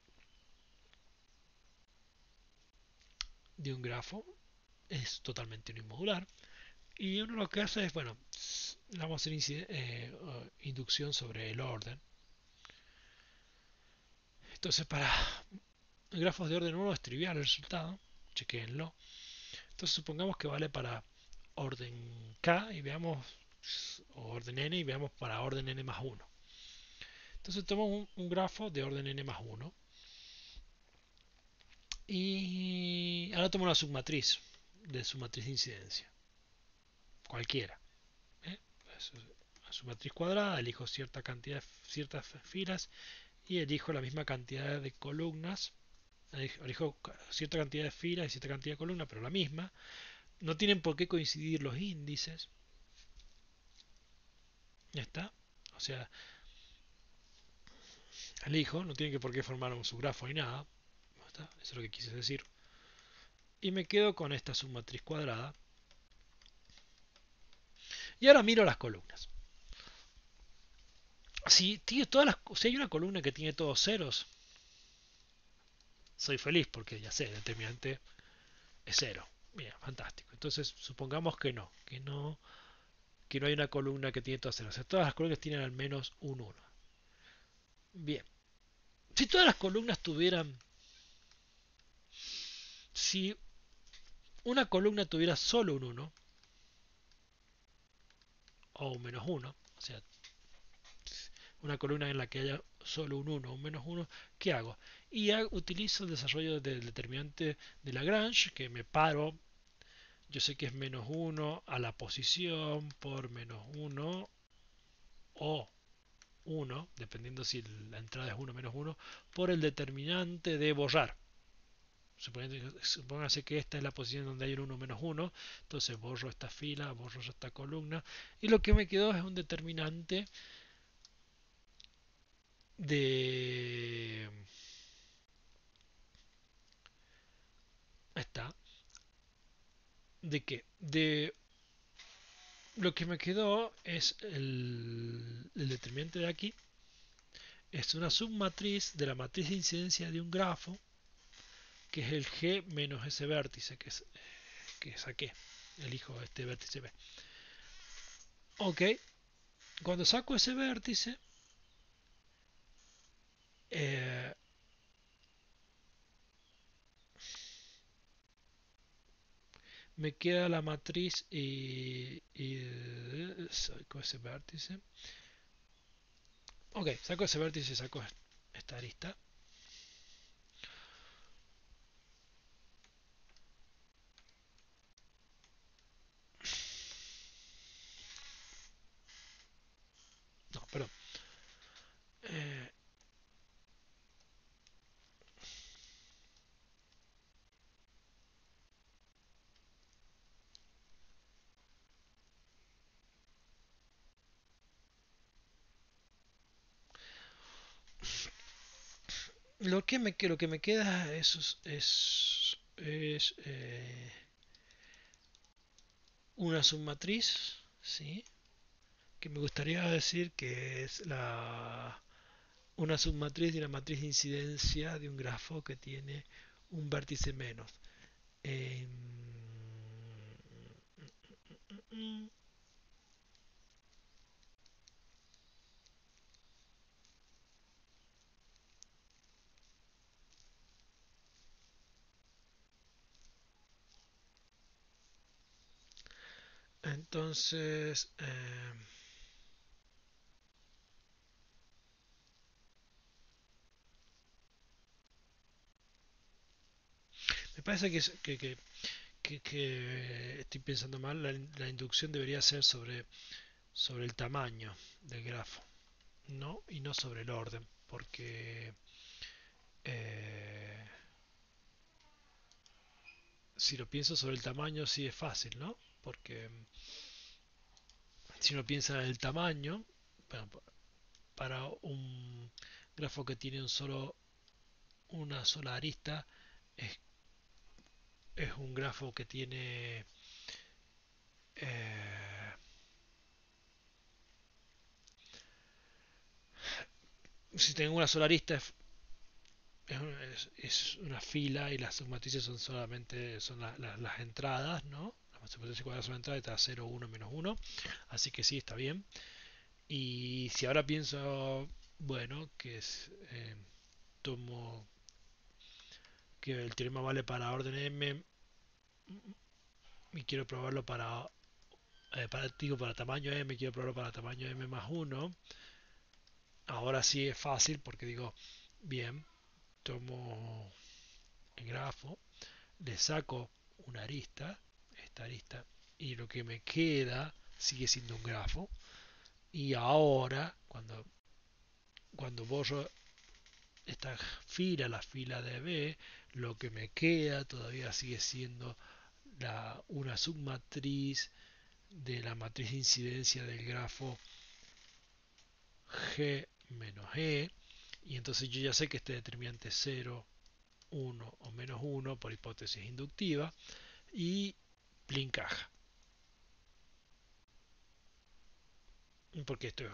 grafo es totalmente unimodular, y uno lo que hace es, bueno, vamos a hacer inducción sobre el orden. Entonces, para grafos de orden 1 es trivial el resultado, chequenlo. Entonces, supongamos que vale para orden k y veamos, o orden n y veamos para orden n más 1. Entonces, tomamos un grafo de orden n más 1 y ahora tomo una submatriz de su matriz de incidencia, cualquiera. ¿eh? Su matriz cuadrada, elijo cierta cantidad, ciertas filas y elijo la misma cantidad de columnas. Elijo cierta cantidad de filas y cierta cantidad de columnas, pero la misma. No tienen por qué coincidir los índices. Ya está. O sea, elijo, no tienen que por qué formar un subgrafo ni nada. ¿Está? Eso es lo que quise decir. Y me quedo con esta submatriz cuadrada. Y ahora miro las columnas. Si hay una columna que tiene todos ceros, soy feliz porque ya sé, el determinante es cero. Bien, fantástico. Entonces supongamos que no hay una columna que tiene todas ceros. O sea, todas las columnas tienen al menos un 1. Bien. Si todas las columnas tuvieran, si una columna tuviera solo un 1 o un menos 1, o sea, una columna en la que haya solo un 1 o un menos 1, ¿qué hago? Y utilizo el desarrollo del determinante de Lagrange, que me paro, yo sé que es menos 1 a la posición por menos 1 o 1, dependiendo si la entrada es 1 o menos 1, por el determinante de borrar. Supóngase que esta es la posición donde hay un 1 menos 1, entonces borro esta fila, borro esta columna, y lo que me quedó es un determinante de... Está. ¿De qué? De lo que me quedó es el determinante de aquí, es una submatriz de la matriz de incidencia de un grafo, que es el G menos ese vértice que saqué. Elijo este vértice B. Ok, cuando saco ese vértice, eh, me queda la matriz y saco ese vértice. Ok, saco ese vértice y saco esta arista. No, perdón. Eh, lo que me queda es una submatriz, ¿sí? que me gustaría decir que es una submatriz de una matriz de incidencia de un grafo que tiene un vértice menos. Em, entonces, me parece que estoy pensando mal, la inducción debería ser sobre el tamaño del grafo, ¿no? Y no sobre el orden, porque eh, si lo pienso sobre el tamaño sí es fácil, ¿no? Porque si uno piensa en el tamaño, bueno, para un grafo que tiene una sola arista, es, es un grafo que tiene... eh, si tengo una sola arista es una fila y las submatrices son solamente las entradas, ¿no? Las submatrices cuadradas son entradas, está 0, 1, menos 1. Así que sí, está bien. Y si ahora pienso, bueno, tomo que el teorema vale para orden m y quiero probarlo para tamaño m, quiero probarlo para tamaño m más 1. Ahora sí es fácil porque digo, bien, tomo el grafo, le saco una arista, esta arista, y lo que me queda sigue siendo un grafo. Y ahora, cuando borro esta fila, la fila de B, lo que me queda todavía sigue siendo una submatriz de la matriz de incidencia del grafo G menos E. Y entonces yo ya sé que este determinante es 0, 1 o menos 1 por hipótesis inductiva. Y encaja. Porque esto es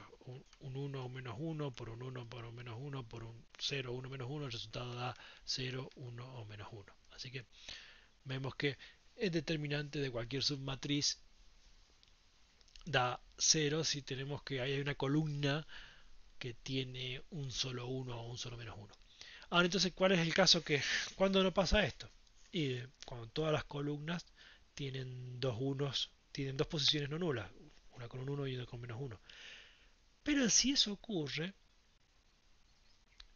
un 1 o menos 1 por un 1 por un menos 1 por un 0, 1 menos 1, el resultado da 0, 1 o menos 1. Así que vemos que el determinante de cualquier submatriz da 0 si tenemos que hay una columna que tiene un solo 1 o un solo menos 1. Ahora entonces, ¿cuál es el caso cuando no pasa esto? Y cuando todas las columnas tienen dos unos, tienen dos posiciones no nulas, una con un 1 y una con menos 1. Pero si eso ocurre,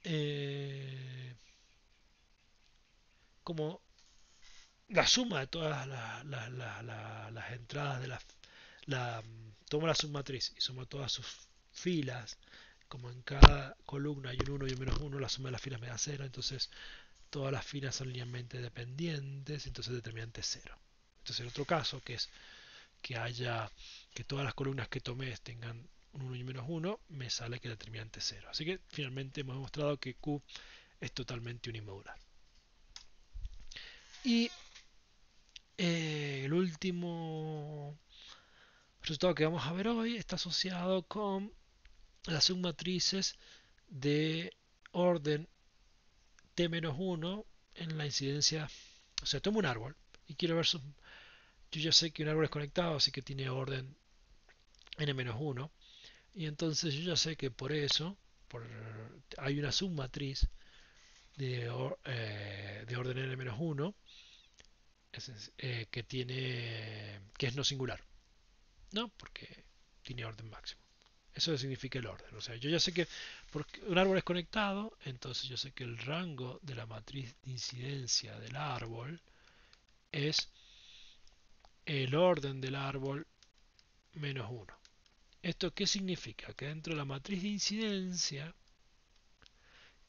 eh, como la suma de todas las entradas tomo la submatriz y sumo todas sus filas, como en cada columna hay un 1 y un menos 1, la suma de las filas me da 0, entonces todas las filas son linealmente dependientes, entonces el determinante es 0. Entonces el otro caso, que es que todas las columnas que tomé tengan un 1 y un menos 1, me sale que el determinante es 0. Así que finalmente hemos demostrado que Q es totalmente unimodular. Y el último resultado que vamos a ver hoy está asociado con las submatrices de orden t-1 en la incidencia. O sea, tomo un árbol y quiero ver yo ya sé que un árbol es conectado, así que tiene orden n-1. Y entonces yo ya sé que por eso hay una submatriz de orden n-1 que es no singular, ¿no? Porque tiene orden máximo. Eso significa el orden. O sea, yo ya sé que porque un árbol es conectado, entonces yo sé que el rango de la matriz de incidencia del árbol es el orden del árbol menos 1. ¿Esto qué significa? Que dentro de la matriz de incidencia,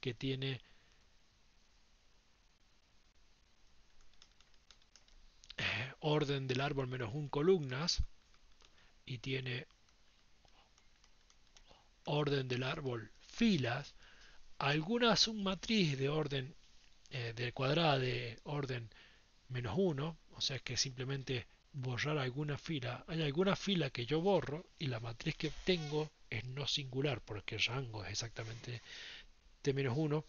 que tiene orden del árbol menos 1 columnas y tiene orden del árbol filas, alguna submatriz de orden de cuadrada de orden menos 1, o sea que simplemente borrar alguna fila, hay alguna fila que yo borro y la matriz que obtengo es no singular porque el rango es exactamente t-1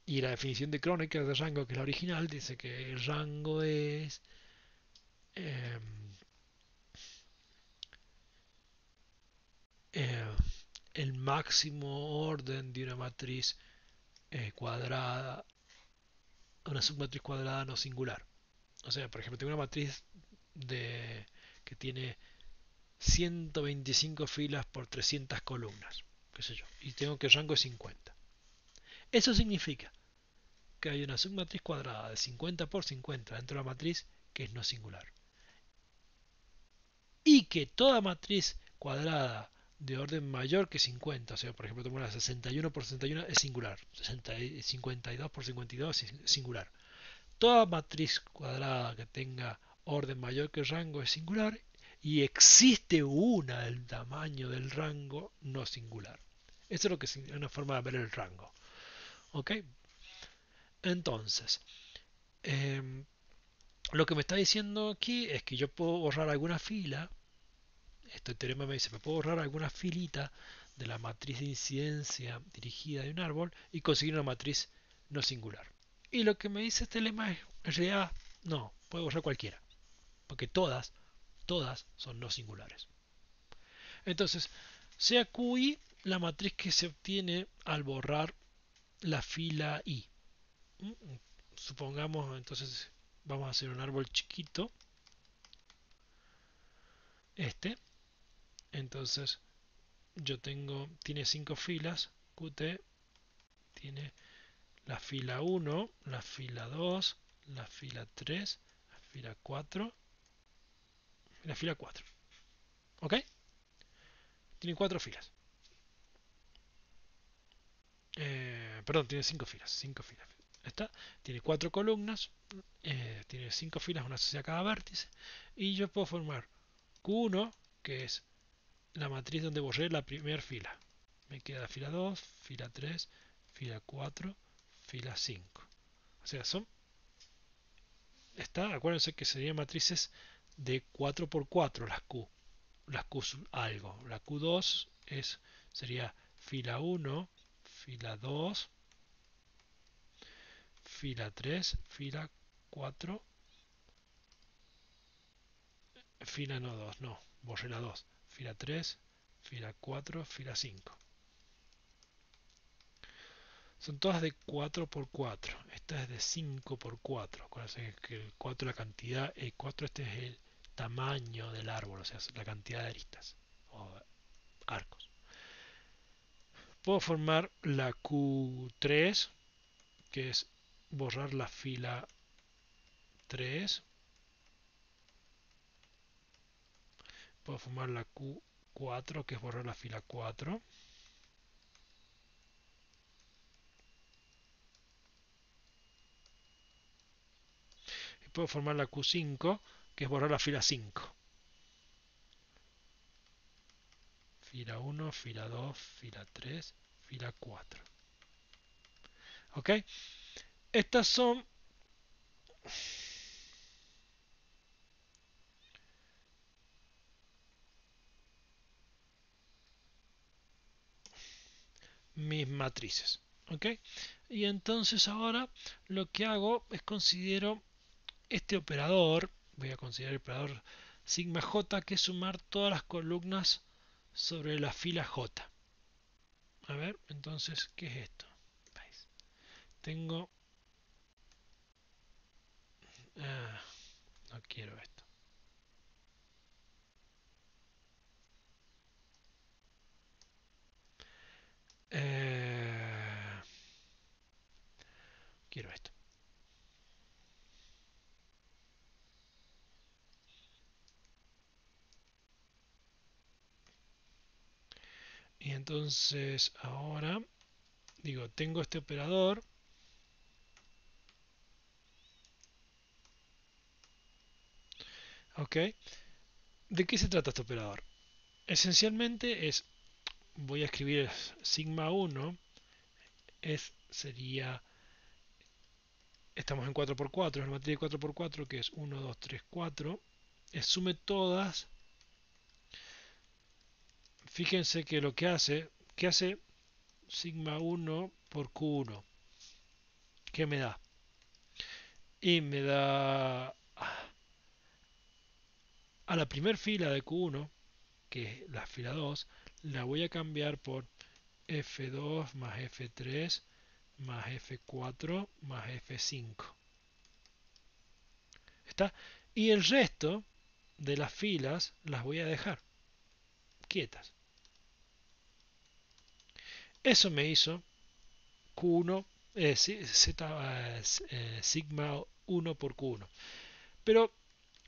y la definición de Kronecker de rango, que es la original, dice que el rango es eh, eh, el máximo orden de una matriz cuadrada, una submatriz cuadrada no singular. O sea, por ejemplo, tengo una matriz que tiene 125 filas por 300 columnas, qué sé yo, y tengo que el rango es 50. Eso significa que hay una submatriz cuadrada de 50 por 50 dentro de la matriz que es no singular. Y que toda matriz cuadrada de orden mayor que 50, o sea, por ejemplo, tengo una 61 por 61 es singular, 52 por 52 es singular. Toda matriz cuadrada que tenga orden mayor que el rango es singular y existe una del tamaño del rango no singular. Eso es lo que es una forma de ver el rango. ¿Ok? Entonces, eh, lo que me está diciendo aquí es que yo puedo borrar alguna fila. Este teorema me dice, me puedo borrar alguna filita de la matriz de incidencia dirigida de un árbol y conseguir una matriz no singular. Y lo que me dice este lema es, en realidad, no, puedo borrar cualquiera, porque todas son no singulares. Entonces, sea QI la matriz que se obtiene al borrar la fila I. Supongamos, entonces, vamos a hacer un árbol chiquito, este. Entonces, tiene 5 filas, QT tiene la fila 1, la fila 2, la fila 3, la fila 4 y la fila 4. ¿Ok? Tiene 4 filas. Perdón, tiene 5 filas. 5 filas. Está. Tiene 4 columnas. Tiene 5 filas, una hacia cada vértice. Y yo puedo formar Q1, que es la matriz donde borré la primera fila. Me queda fila 2, fila 3, fila 4, fila 5. O sea, acuérdense que serían matrices de 4 por 4 las Q algo. La Q2 sería fila 1, fila 2, fila 3, fila 4, fila no 2, no, borré la 2, fila 3, fila 4, fila 5. Son todas de 4 por 4. Esta es de 5 por 4. Acuérdense que el 4 es la cantidad, el 4 este es el tamaño del árbol, o sea, la cantidad de aristas o arcos. Puedo formar la Q3, que es borrar la fila 3. Puedo formar la Q4, que es borrar la fila 4. Y puedo formar la Q5, que es borrar la fila 5. Fila 1, fila 2, fila 3, fila 4. ¿Ok? Estas son mis matrices. ¿Ok? Y entonces ahora lo que hago es considero este operador, voy a considerar el operador sigma j, que es sumar todas las columnas sobre la fila j. A ver, entonces, ¿qué es esto? ¿Veis? Tengo... no quiero esto. Quiero esto. Y entonces ahora digo, tengo este operador. ¿Ok? ¿De qué se trata este operador? Esencialmente voy a escribir sigma 1, sería, estamos en 4 por 4, es la matriz de 4 por 4 que es 1, 2, 3, 4. sume todas. Fíjense que lo que hace sigma 1 por Q1, ¿qué me da? Y me da a la primera fila de Q1, que es la fila 2, la voy a cambiar por F2 más F3 más F4 más F5. ¿Está? Y el resto de las filas las voy a dejar quietas. Eso me hizo Q1, sigma 1 por Q1. Pero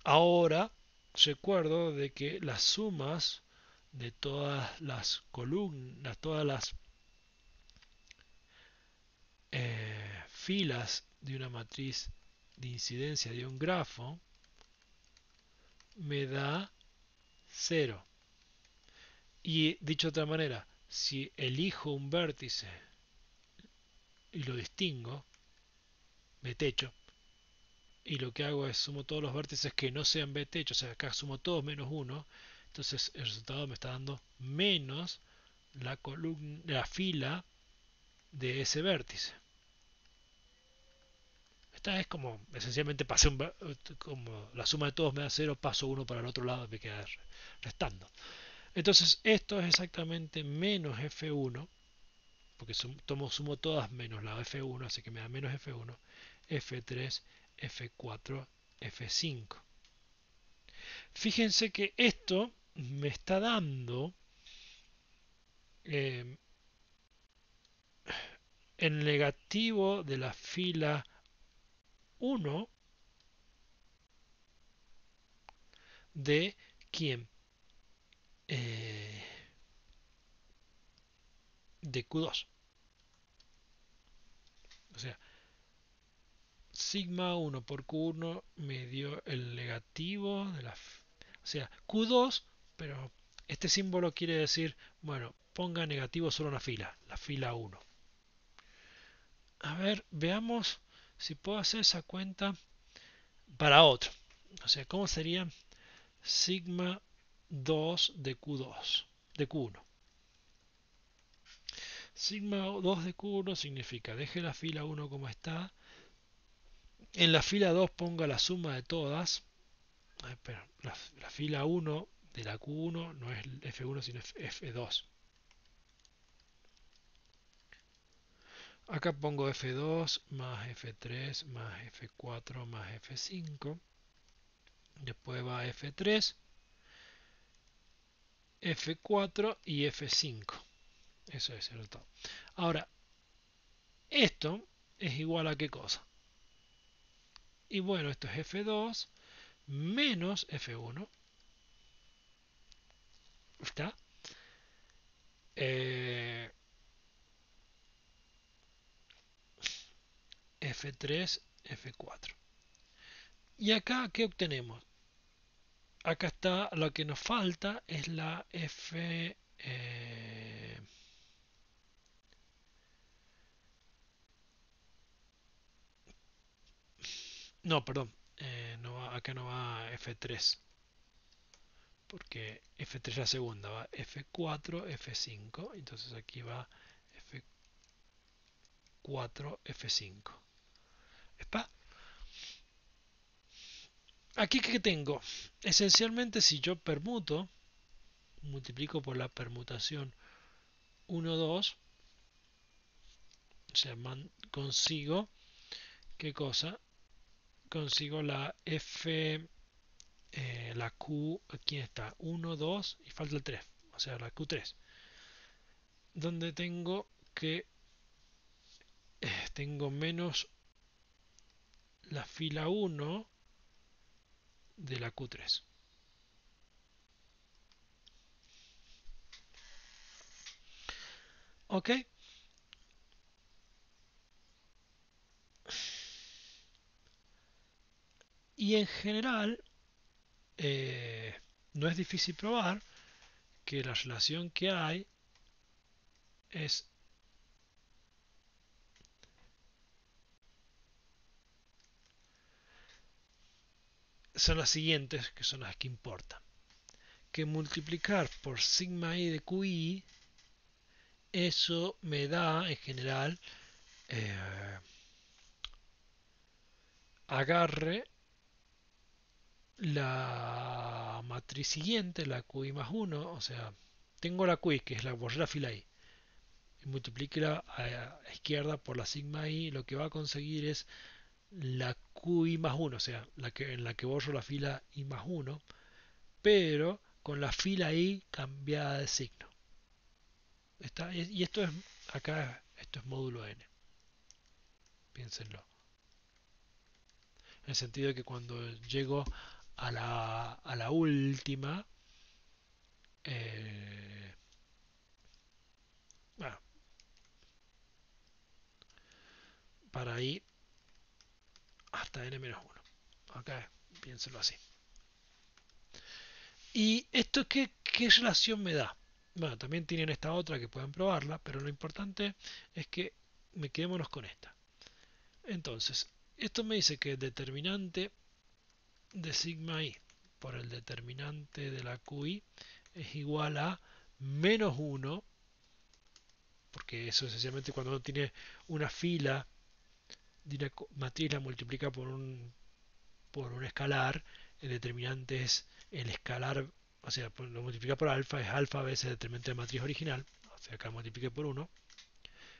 ahora recuerdo de que las sumas de todas las columnas, todas las filas de una matriz de incidencia de un grafo me da 0. Y dicho de otra manera, si elijo un vértice y lo distingo de techo, y lo que hago es sumo todos los vértices que no sean B techo, o sea, acá sumo todos menos 1, entonces el resultado me está dando menos la columna, la fila de ese vértice. Esta es como, esencialmente pasé como la suma de todos me da 0, paso 1 para el otro lado y me queda restando. Entonces esto es exactamente menos F1, porque sumo todas menos la F1, así que me da menos F1, F3, F4, F5. Fíjense que esto me está dando eh, el negativo de la fila 1 de quién? De Q2. O sea, sigma 1 por Q1 me dio el negativo de la... O sea, Q2, pero este símbolo quiere decir, bueno, ponga negativo solo una fila, la fila 1. A ver, veamos si puedo hacer esa cuenta para otro. O sea, ¿cómo sería sigma 2 de Q2, de Q1? Sigma 2 de Q1 significa, deje la fila 1 como está, en la fila 2 ponga la suma de todas, pero la fila 1 de la Q1 no es F1 sino F2. Acá pongo F2 más F3 más F4 más F5. Después va F3, F4 y F5. Eso es el resultado. Ahora, esto es igual a qué cosa. Y bueno, esto es F2 menos F1. ¿Está? F3, F4. Y acá, ¿qué obtenemos? Acá está, lo que nos falta es la F... no, perdón. Acá no va F3. Porque F3 es la segunda. Va F4, F5. Entonces aquí va F4, F5. ¿Está? Aquí que tengo. Esencialmente si yo permuto, multiplico por la permutación 1, 2. O sea, consigo, ¿qué cosa? Consigo la F, la Q, aquí está, 1, 2 y falta el 3, o sea, la Q3. Donde tengo que, tengo menos la fila 1 de la Q3. ¿Ok? Y en general, no es difícil probar que la relación que hay es son las siguientes, que son las que importan. Que multiplicar por sigma i de qi, eso me da en general agarre la matriz siguiente, la qi más 1, o sea, tengo la qi, que es la borré la fila i, y multiplíquela a la izquierda por la sigma i, lo que va a conseguir es la qi más 1, o sea, en la que borro la fila i más 1, pero con la fila i cambiada de signo. Y esto es, acá, esto es módulo n, piénsenlo. En el sentido de que cuando llego a la última, eh, bueno, para ir hasta n-1. Acá, piénsenlo así. ¿Y esto qué relación me da? Bueno, también tienen esta otra que pueden probarla, pero lo importante es que me quedémonos con esta. Entonces, esto me dice que el determinante de sigma i por el determinante de la qi es igual a menos 1, porque eso esencialmente cuando uno tiene una fila de una matriz la multiplica por un escalar, el determinante es el escalar, o sea, lo multiplica por alfa, es alfa veces el determinante de la matriz original, o sea, acá multiplique por 1,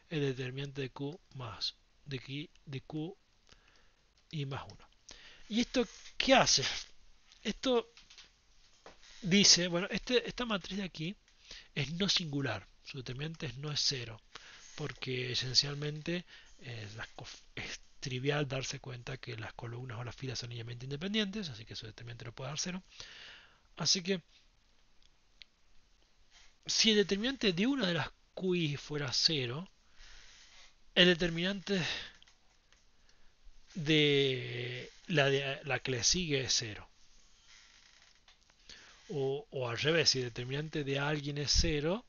el determinante de q más de q y más 1. ¿Y esto qué hace? Esto dice, bueno, esta matriz de aquí es no singular, su determinante no es cero, porque esencialmente es trivial darse cuenta que las columnas o las filas son linealmente independientes, así que su determinante no puede dar cero. Así que si el determinante de una de las qi fuera cero, el determinante de la que le sigue es cero. O al revés, si el determinante de alguien es cero,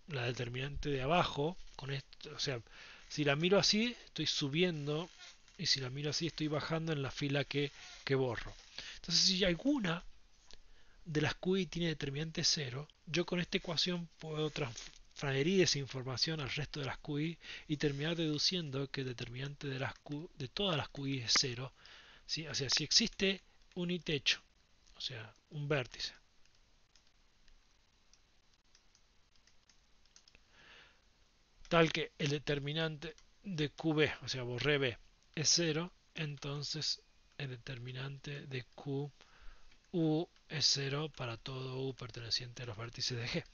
la determinante de abajo, con esto, o sea, si la miro así, estoy subiendo, y si la miro así, estoy bajando en la fila que borro. Entonces, si alguna de las qi tiene determinante cero, yo con esta ecuación puedo transferir esa información al resto de las qi y terminar deduciendo que el determinante de todas las qi es cero. ¿Sí? O sea, si existe un techo, o sea, un vértice, tal que el determinante de qb, o sea, borré b, es cero, entonces el determinante de qu es cero para todo u perteneciente a los vértices de G.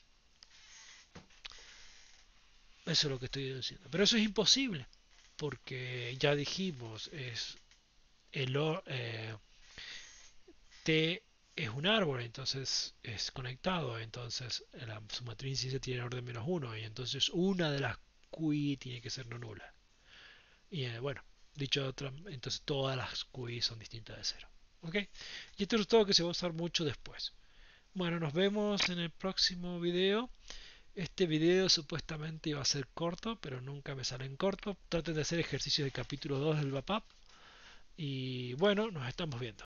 Eso es lo que estoy diciendo. Pero eso es imposible, porque ya dijimos, el T es un árbol, entonces es conectado, entonces su matriz tiene orden menos 1, y entonces una de las QI tiene que ser no nula. Y bueno, dicho otra, entonces todas las QI son distintas de cero. ¿Ok? Y esto es todo que se va a usar mucho después. Bueno, nos vemos en el próximo video. Este video supuestamente iba a ser corto, pero nunca me sale en corto. Traten de hacer ejercicios de capítulo 2 del VAPAP. Y bueno, nos estamos viendo.